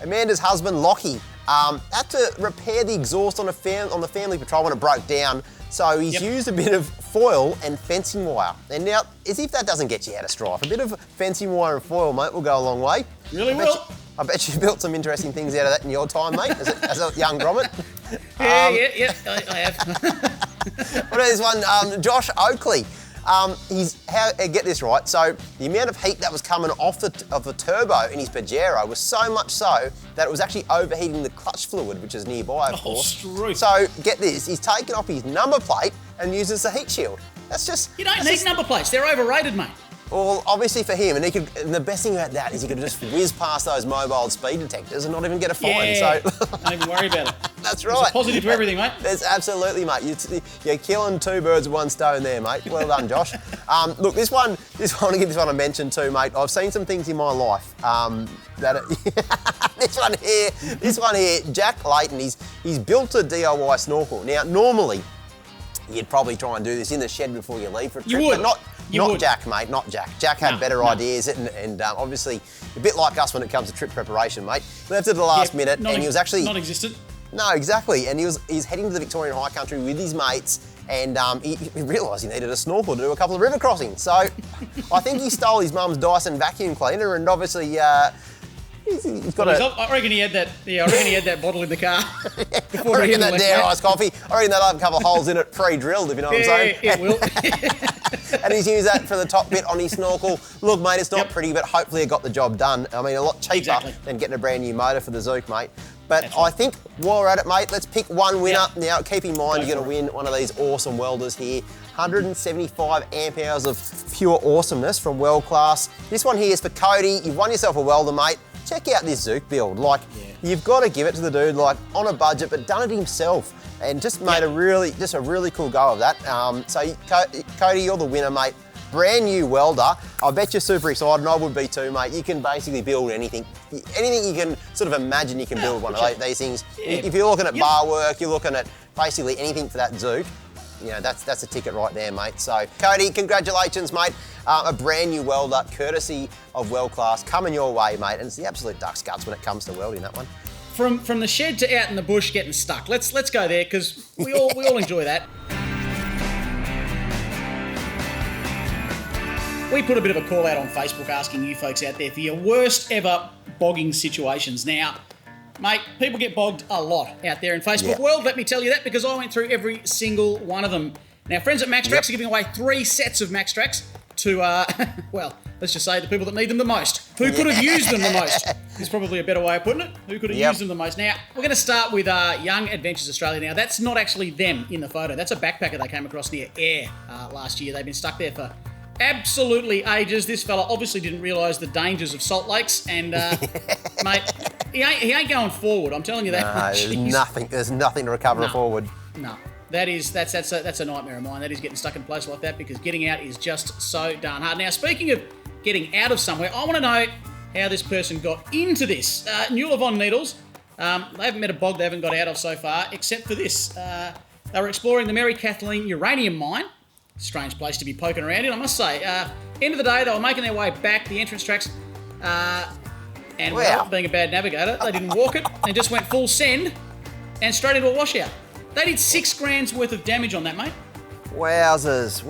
[SPEAKER 1] Amanda's husband, Lockie, had to repair the exhaust on the family patrol when it broke down. So he's used a bit of foil and fencing wire. And now, as if that doesn't get you out of strife, a bit of fencing wire and foil, mate, will go a long way.
[SPEAKER 2] Really will.
[SPEAKER 1] I bet you built some interesting things out of that in your time, mate, as a young grommet.
[SPEAKER 2] Yeah, I have.
[SPEAKER 1] What is this one? Josh Oakley. Get this right. So the amount of heat that was coming off the turbo in his Pajero was so much so that it was actually overheating the clutch fluid, which is nearby, of course.
[SPEAKER 2] True.
[SPEAKER 1] So get this. He's taken off his number plate and uses a heat shield. That's just.
[SPEAKER 2] You don't need number plates. They're overrated, mate.
[SPEAKER 1] Well, obviously for him, and the best thing about that is he could just whiz past those mobile speed detectors and not even get a fine.
[SPEAKER 2] Yeah.
[SPEAKER 1] So
[SPEAKER 2] Don't even worry about it.
[SPEAKER 1] that's
[SPEAKER 2] There's
[SPEAKER 1] right.
[SPEAKER 2] a positive to everything, mate.
[SPEAKER 1] There's absolutely, mate. You're killing two birds with one stone there, mate. Well done, Josh. Look, this one, I want to give this one a mention too, mate. I've seen some things in my life this one here, Jack Layton. He's built a DIY snorkel. Now, normally, you'd probably try and do this in the shed before you leave for a trip,
[SPEAKER 2] You would.
[SPEAKER 1] but not
[SPEAKER 2] would.
[SPEAKER 1] Jack, mate, not Jack. Jack had better ideas and obviously a bit like us when it comes to trip preparation, mate. Left it at the last minute and he was actually...
[SPEAKER 2] Non-existent.
[SPEAKER 1] No, exactly. And he's heading to the Victorian High Country with his mates and he realised he needed a snorkel to do a couple of river crossings. So I think he stole his mum's Dyson vacuum cleaner and obviously he's got
[SPEAKER 2] I reckon he had that. Yeah, I reckon he had that bottle in the car.
[SPEAKER 1] I reckon that dare iced coffee. I reckon that'll have a couple of holes in it pre-drilled, if you know what I'm saying.
[SPEAKER 2] Yeah, it will.
[SPEAKER 1] And he's used that for the top bit on his snorkel. Look, mate, it's not pretty, but hopefully it got the job done. I mean, a lot cheaper than getting a brand new motor for the Zook, mate. But
[SPEAKER 2] That's
[SPEAKER 1] I
[SPEAKER 2] right.
[SPEAKER 1] think while we're at it, mate, let's pick one winner.
[SPEAKER 2] Yep.
[SPEAKER 1] Now, keep in mind,
[SPEAKER 2] Go
[SPEAKER 1] you're going
[SPEAKER 2] for
[SPEAKER 1] to win one of these awesome welders here. 175 amp hours of pure awesomeness from Weld Class. This one here is for Cody. You've won yourself a welder, mate. Check out this Zook build. Like, you've got to give it to the dude, like, on a budget, but done it himself. And just made a really cool go of that. So, Cody, you're the winner, mate. Brand new welder. I bet you're super excited, and I would be too, mate. You can basically build anything. Anything you can sort of imagine you can build one of these things.
[SPEAKER 2] Yeah.
[SPEAKER 1] If you're looking at bar work, you're looking at basically anything for that Zook. You know, that's a ticket right there, mate. So, Cody, congratulations, mate. A brand new welder, courtesy of Weld Class, coming your way, mate. And it's the absolute duck's guts when it comes to welding, that one.
[SPEAKER 2] From the shed to out in the bush getting stuck. Let's go there, because we all enjoy that. We put a bit of a call out on Facebook asking you folks out there for your worst ever bogging situations. Now, mate, people get bogged a lot out there in Facebook world. Let me tell you that, because I went through every single one of them. Now, friends at MaxTrax are giving away 3 sets of MaxTrax to, well, let's just say the people that need them the most. Who could have used them the most? Is probably a better way of putting it. Who could have used them the most? Now, we're going to start with Young Adventures Australia. Now, that's not actually them in the photo. That's a backpacker they came across near Ayr last year. They've been stuck there for absolutely ages. This fella obviously didn't realise the dangers of salt lakes, and mate, he ain't going forward. I'm telling you that.
[SPEAKER 1] No, there's nothing to recover forward.
[SPEAKER 2] No, that's a nightmare of mine. That is getting stuck in a place like that, because getting out is just so darn hard. Now, speaking of getting out of somewhere, I want to know how this person got into this. Newlevon Needles. They haven't met a bog they haven't got out of so far, except for this. They were exploring the Mary Kathleen uranium mine. Strange place to be poking around in, I must say. End of the day, they were making their way back the entrance tracks, and without being a bad navigator, they didn't walk it and just went full send and straight into a washout. They did 6 grand's worth of damage on that, mate.
[SPEAKER 1] Wowzers.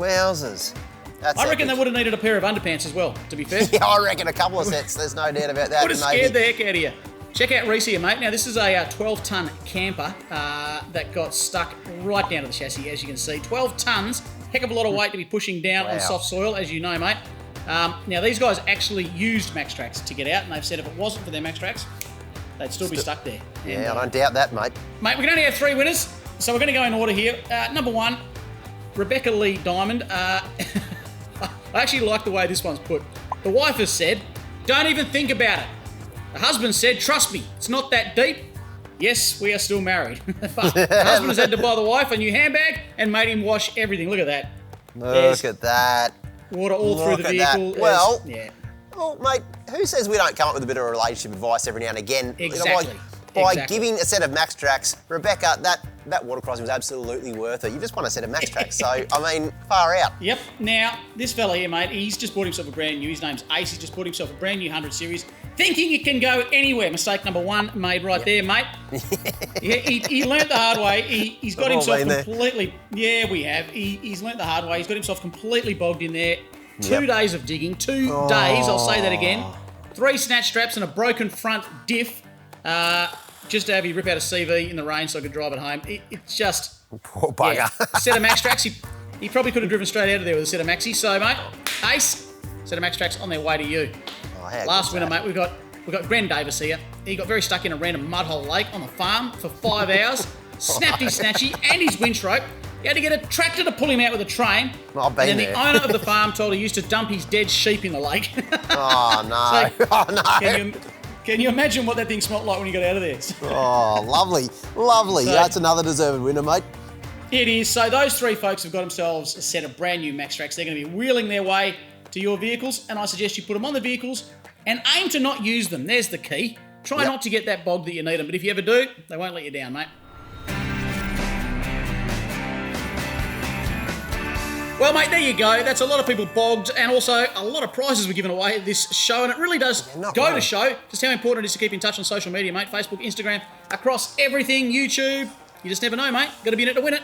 [SPEAKER 1] That's
[SPEAKER 2] I reckon
[SPEAKER 1] epic.
[SPEAKER 2] they would have needed a pair of underpants as well, to be fair.
[SPEAKER 1] Yeah, I reckon a couple of sets. There's no doubt about that.
[SPEAKER 2] Would have scared the heck out of you. Check out Reese here, mate. Now, this is a 12-ton camper that got stuck right down to the chassis, as you can see. 12 tons, heck of a lot of weight to be pushing down on soft soil, as you know, mate. Now, these guys actually used MaxTrax to get out, and they've said if it wasn't for their MaxTrax, they'd still be stuck there.
[SPEAKER 1] Yeah, I don't doubt that, mate.
[SPEAKER 2] Mate, we can only have 3 winners, so we're going to go in order here. Number 1, Rebecca Lee Diamond. I actually like the way this one's put. The wife has said, don't even think about it. The husband said, trust me, it's not that deep. Yes, we are still married. But the husband has had to buy the wife a new handbag and made him wash everything. Look at that.
[SPEAKER 1] Look at that.
[SPEAKER 2] Water all through the vehicle.
[SPEAKER 1] Well,
[SPEAKER 2] yeah.
[SPEAKER 1] Well, mate, who says we don't come up with a bit of relationship advice every now and again?
[SPEAKER 2] Exactly.
[SPEAKER 1] By giving a set of MaxTrax, Rebecca, that water crossing was absolutely worth it. You just want a set of MaxTrax, so, I mean, far out.
[SPEAKER 2] Yep. Now, this fella here, mate, he's just bought himself a brand new, his name's Ace, he's just bought himself a brand new 100 series, thinking it can go anywhere. Mistake number 1 made right there, mate. Yeah, he learnt the hard way. He's got himself completely... Yeah, we have. He's learnt the hard way. He's got himself completely bogged in there. 2 days of digging. 2 days, I'll say that again. 3 snatch straps and a broken front diff. Just to have you rip out a CV in the rain so I could drive it home. It's just...
[SPEAKER 1] Poor bugger.
[SPEAKER 2] Yeah. Set of MaxTrax. He probably could have driven straight out of there with a set of Maxi. So, mate, Ace, set of MaxTrax on their way to you. Last winner, mate, we've got Gren Davis here. He got very stuck in a random mudhole lake on the farm for 5 hours, snapped his snatchy and his winch rope. He had to get a tractor to pull him out with a train.
[SPEAKER 1] I've been
[SPEAKER 2] and then
[SPEAKER 1] there.
[SPEAKER 2] the owner of the farm told he used to dump his dead sheep in the lake.
[SPEAKER 1] Oh, no.
[SPEAKER 2] So,
[SPEAKER 1] oh, no.
[SPEAKER 2] Can you imagine what that thing smelled like when you got out of there?
[SPEAKER 1] Oh, lovely. Lovely.
[SPEAKER 2] So,
[SPEAKER 1] that's another deserved winner, mate.
[SPEAKER 2] It is. So those 3 folks have got themselves a set of brand new MaxTrax. They're going to be wheeling their way to your vehicles, and I suggest you put them on the vehicles and aim to not use them. There's the key. Try not to get that bog that you need them, but if you ever do, they won't let you down, mate. Well, mate, there you go. That's a lot of people bogged, and also a lot of prizes were given away at this show, and it really does go to show just how important it is to keep in touch on social media, mate. Facebook, Instagram, across everything, YouTube. You just never know, mate. Got to be in it to win it.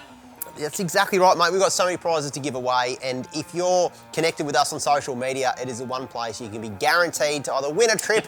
[SPEAKER 1] That's exactly right, mate. We've got so many prizes to give away, and if you're connected with us on social media, it is the one place you can be guaranteed to either win a trip,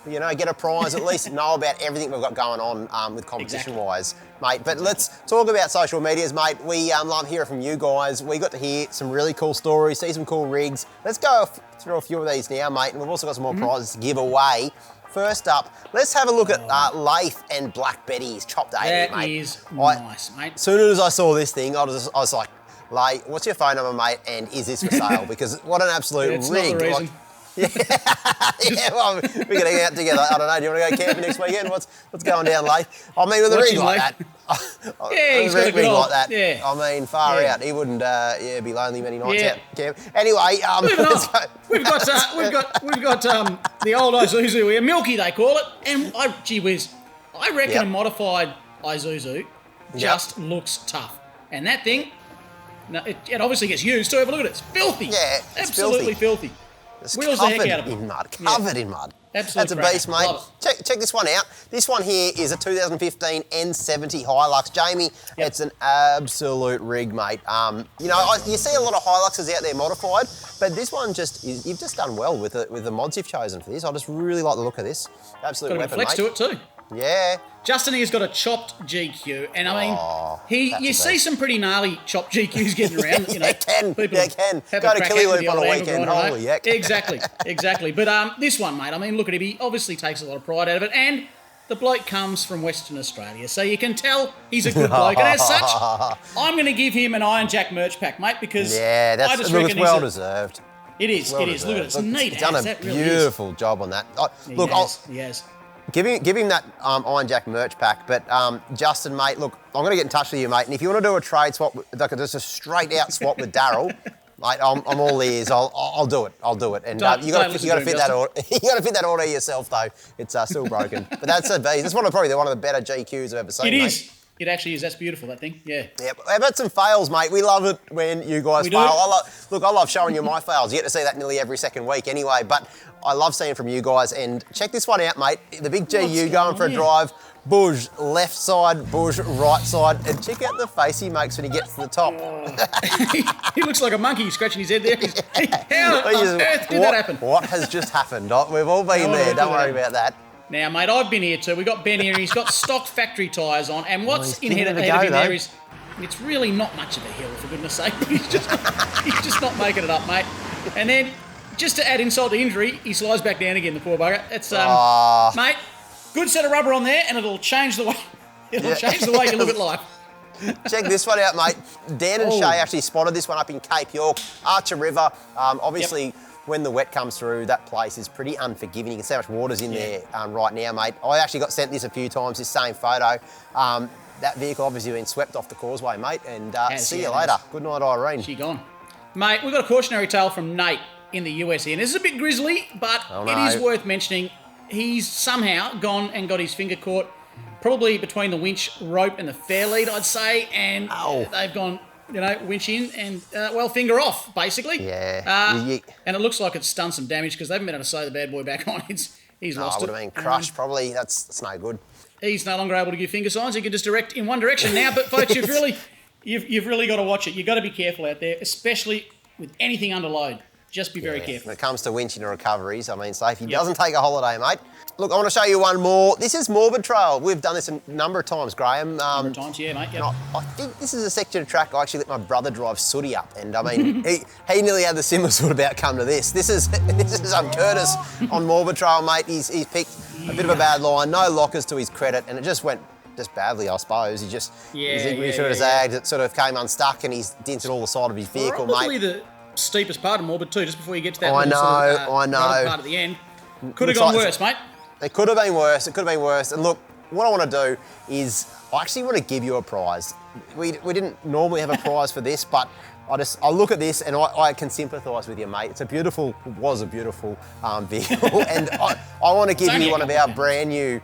[SPEAKER 1] you know, get a prize, at least know about everything we've got going on with competition-wise, mate. But let's talk about social medias, mate. We love hearing from you guys. We got to hear some really cool stories, see some cool rigs. Let's go through a few of these now, mate, and we've also got some more prizes to give away first up, let's have a look at Leith and Black Betty's chopped 80,
[SPEAKER 2] That
[SPEAKER 1] mate.
[SPEAKER 2] is nice, mate.
[SPEAKER 1] As soon as I saw this thing, I was like, Leith, what's your phone number, mate? And is this for sale? Because what an absolute
[SPEAKER 2] It's
[SPEAKER 1] rig.
[SPEAKER 2] not the reason.
[SPEAKER 1] Yeah, well, we're going to get out together. I don't know. Do you want to go camping next weekend? What's going down, Leith? I mean, with a rig like that.
[SPEAKER 2] Yeah, he's got a good
[SPEAKER 1] rig
[SPEAKER 2] old,
[SPEAKER 1] like that.
[SPEAKER 2] yeah.
[SPEAKER 1] I mean, far
[SPEAKER 2] Yeah.
[SPEAKER 1] out. He wouldn't, be lonely many nights
[SPEAKER 2] Yeah.
[SPEAKER 1] out camping. Anyway, let's go.
[SPEAKER 2] We've got the old Isuzu here, Milky they call it, and gee whiz, I reckon
[SPEAKER 1] Yep.
[SPEAKER 2] a modified Isuzu just looks tough, and that thing, no, it obviously gets used too. Have a look at it, it's filthy.
[SPEAKER 1] Yeah, it's
[SPEAKER 2] absolutely filthy.
[SPEAKER 1] It's
[SPEAKER 2] Wheels the heck
[SPEAKER 1] covered
[SPEAKER 2] out of it.
[SPEAKER 1] in mud. Covered in mud.
[SPEAKER 2] Absolute
[SPEAKER 1] That's a
[SPEAKER 2] cracker.
[SPEAKER 1] beast, mate.
[SPEAKER 2] Love
[SPEAKER 1] Check this one out. This one here is a 2015 N70 Hilux. Jamie, it's an absolute rig, mate. You know, you see a lot of Hiluxes out there modified, but this one you've just done well with the mods you've chosen for this. I just really like the look of this. Absolute
[SPEAKER 2] Got a bit
[SPEAKER 1] weapon,
[SPEAKER 2] of flex
[SPEAKER 1] mate.
[SPEAKER 2] to it too.
[SPEAKER 1] Yeah.
[SPEAKER 2] Justin here's got a chopped GQ, and I mean,
[SPEAKER 1] that's
[SPEAKER 2] you
[SPEAKER 1] a
[SPEAKER 2] see
[SPEAKER 1] beast.
[SPEAKER 2] some pretty gnarly chopped GQs getting around. You know,
[SPEAKER 1] You can.
[SPEAKER 2] people
[SPEAKER 1] You can.
[SPEAKER 2] have
[SPEAKER 1] Go
[SPEAKER 2] a
[SPEAKER 1] to
[SPEAKER 2] crack
[SPEAKER 1] Killy
[SPEAKER 2] at it with
[SPEAKER 1] Loop
[SPEAKER 2] the
[SPEAKER 1] on a
[SPEAKER 2] old
[SPEAKER 1] weekend.
[SPEAKER 2] angle grinder,
[SPEAKER 1] Holy
[SPEAKER 2] right?
[SPEAKER 1] heck.
[SPEAKER 2] Exactly. But this one, mate, I mean, look at him. He obviously takes a lot of pride out of it, and the bloke comes from Western Australia, so you can tell he's a good bloke. And as such, I'm going to give him an Iron Jack merch pack, mate, because
[SPEAKER 1] Yeah,
[SPEAKER 2] I just
[SPEAKER 1] look,
[SPEAKER 2] reckon
[SPEAKER 1] it's well
[SPEAKER 2] he's
[SPEAKER 1] deserved.
[SPEAKER 2] It is.
[SPEAKER 1] Well
[SPEAKER 2] It is. Look at it. It's
[SPEAKER 1] deserved.
[SPEAKER 2] neat.
[SPEAKER 1] He's done
[SPEAKER 2] as
[SPEAKER 1] a
[SPEAKER 2] that really is.
[SPEAKER 1] beautiful job on that. Look,
[SPEAKER 2] He has.
[SPEAKER 1] Give him that Iron Jack merch pack. But Justin, mate, look, I'm going to get in touch with you, mate. And if you want to do a trade swap, like just a straight out swap with Daryl, mate, I'm all ears. I'll do it. I'll do it. And you got to fit that order. You got to fit that order yourself, though. It's still broken. But that's a beast. It's probably one of the better GQs I've ever seen.
[SPEAKER 2] It
[SPEAKER 1] mate.
[SPEAKER 2] is. It actually is. That's beautiful, that thing. Yeah.
[SPEAKER 1] Yeah, how about some fails, mate? We love it when you guys
[SPEAKER 2] We
[SPEAKER 1] fail.
[SPEAKER 2] do.
[SPEAKER 1] I love showing you my fails. You get to see that nearly every second week anyway, but I love seeing from you guys. And check this one out, mate. The big GU going for a drive. Bush left side, Bush right side. And check out the face he makes when he gets to the top.
[SPEAKER 2] He looks like a monkey scratching his head there. How on earth did that happen?
[SPEAKER 1] What has just happened? We've all been there. Don't worry about that.
[SPEAKER 2] Now, mate, I've been here too. We've got Ben here, and he's got stock factory tyres on. And what's
[SPEAKER 1] he's
[SPEAKER 2] in
[SPEAKER 1] giving
[SPEAKER 2] ahead
[SPEAKER 1] it a
[SPEAKER 2] of
[SPEAKER 1] go,
[SPEAKER 2] him there
[SPEAKER 1] though.
[SPEAKER 2] is, it's really not much of a hill, for goodness sake. He's just not making it up, mate. And then, just to add insult to injury, he slides back down again, the poor bugger. It's, mate, good set of rubber on there, and it'll change the way you look at life.
[SPEAKER 1] Check this one out, mate. Dan and Shay actually spotted this one up in Cape York, Archer River. Obviously, when the wet comes through, that place is pretty unforgiving. You can see how much water's in there right now, mate. I actually got sent this a few times, this same photo. That vehicle obviously been swept off the causeway, mate. And see you later. Good night, Irene.
[SPEAKER 2] She gone. Mate, we've got a cautionary tale from Nate in the US here. And this is a bit grisly, but it is worth mentioning. He's somehow gone and got his finger caught, probably between the winch rope and the fair lead, I'd say. And they've gone, winch in and, finger off, basically.
[SPEAKER 1] Yeah.
[SPEAKER 2] And it looks like it's done some damage because they haven't been able to sew the bad boy back on. He's lost it.
[SPEAKER 1] Would have been crushed, probably. That's no good.
[SPEAKER 2] He's no longer able to give finger signs. He can just direct in one direction now. But folks, you've really got to watch it. You've got to be careful out there, especially with anything under load. Just be very careful.
[SPEAKER 1] When it comes to winching and recoveries, I mean, so if he doesn't take a holiday, mate. Look, I want to show you one more. This is Morbid Trail. We've done this a number of times, Graham.
[SPEAKER 2] Number of times, yeah, mate. Yep.
[SPEAKER 1] I think this is a section of track I actually let my brother drive Sooty up, and I mean, he nearly had the similar sort of outcome to this. This is Curtis on Morbid Trail, mate. He's picked a bit of a bad line, no lockers to his credit, and it just went badly, I suppose. He should have zagged. It sort of came unstuck, and he's dented all the side of his vehicle,
[SPEAKER 2] Probably
[SPEAKER 1] mate.
[SPEAKER 2] the steepest part of Morbid too, just before you get to that
[SPEAKER 1] I know.
[SPEAKER 2] part at the end. Could have gone worse, mate.
[SPEAKER 1] It could have been worse. And look, what I want to do is I actually want to give you a prize. We didn't normally have a prize for this, but I look at this and I can sympathise with you, mate. Was a beautiful vehicle, and I want to give you one of our brand new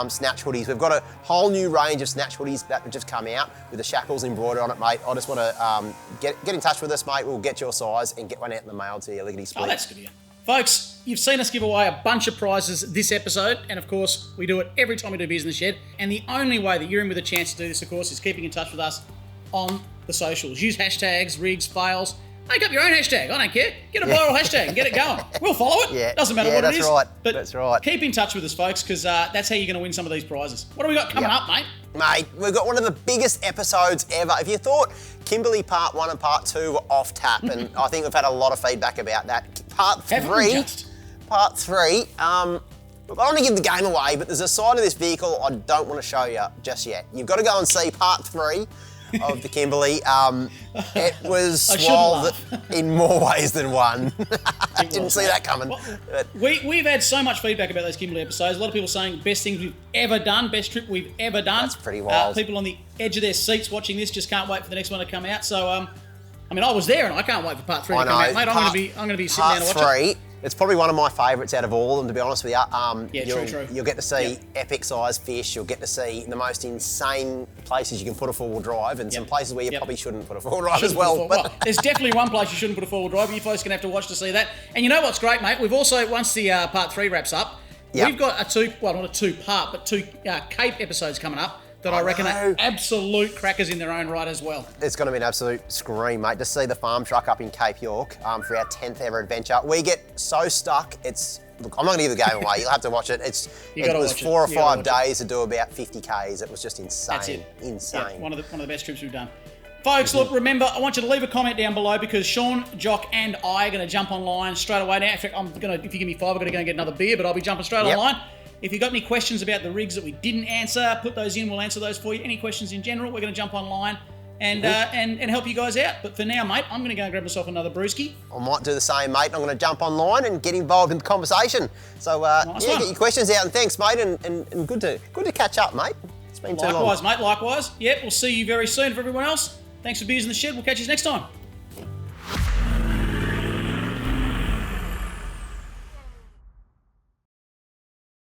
[SPEAKER 1] Snatch hoodies. We've got a whole new range of Snatch hoodies that have just come out with the shackles embroidered on it, mate. I just want to get in touch with us, mate. We'll get your size and get one out in the mail to you, lickety split.
[SPEAKER 2] Oh, that's good of you. Folks, you've seen us give away a bunch of prizes this episode, and of course, we do it every time we do Business Shed. And the only way that you're in with a chance to do this, of course, is keeping in touch with us on the socials. Use hashtags, rigs, fails. Make up your own hashtag. I don't care. Get a viral hashtag and get it going. We'll follow it.
[SPEAKER 1] Yeah.
[SPEAKER 2] Doesn't matter what it is.
[SPEAKER 1] Right.
[SPEAKER 2] But
[SPEAKER 1] that's right.
[SPEAKER 2] Keep in touch with us, folks, because that's how you're going to win some of these prizes. What do we got coming up, mate?
[SPEAKER 1] Mate, we've got one of the biggest episodes ever. If you thought Kimberley Part 1 and Part 2 were off tap, and I think we've had a lot of feedback about that. Part 3, Look, I don't want to give the game away, but there's a side of this vehicle I don't want to show you just yet. You've got to go and see part 3 of the Kimberley. It was wild in more ways than one. I didn't see that coming.
[SPEAKER 2] Well, we've had so much feedback about those Kimberley episodes. A lot of people saying best things we've ever done, best trip we've ever done.
[SPEAKER 1] That's pretty wild.
[SPEAKER 2] People on the edge of their seats watching this just can't wait for the next one to come out. So, I mean, I was there and I can't wait for part 3 to come out, mate. I'm going to be sitting down and watch
[SPEAKER 1] part 3.
[SPEAKER 2] it.
[SPEAKER 1] It's probably one of my favourites out of all of them, to be honest with you.
[SPEAKER 2] Yeah, true.
[SPEAKER 1] You'll get to see epic-sized fish. You'll get to see the most insane places you can put a four-wheel drive, and some places where you probably shouldn't put a four-wheel drive as well.
[SPEAKER 2] Well, there's definitely one place you shouldn't put a four-wheel drive. You folks are going to have to watch to see that. And you know what's great, mate? We've also, once the part 3 wraps up, we've got not a two-part, but 2 Cape episodes coming up that I reckon are absolute crackers in their own right as well.
[SPEAKER 1] It's going to be an absolute scream, mate, to see the farm truck up in Cape York for our 10th ever adventure. We get so stuck, look, I'm not going to give the game away, you'll have to watch it. It was 4 or 5 days to do about 50 Ks. It was just insane.
[SPEAKER 2] That's it.
[SPEAKER 1] Insane.
[SPEAKER 2] Yeah, one of the best trips we've done. Folks, look, remember, I want you to leave a comment down below because Sean, Jock, and I are going to jump online straight away now. In fact, if you give me 5, I'm going to go and get another beer, but I'll be jumping straight online. If you've got any questions about the rigs that we didn't answer, put those in, we'll answer those for you. Any questions in general, we're going to jump online and help you guys out. But for now, mate, I'm going to go and grab myself another brewski.
[SPEAKER 1] I might do the same, mate. I'm going to jump online and get involved in the conversation. So, get your questions out, and thanks, mate, and good to catch up, mate. It's been too long.
[SPEAKER 2] Likewise, mate, likewise. Yep, we'll see you very soon. For everyone else, thanks for beers in the shed. We'll catch you next time.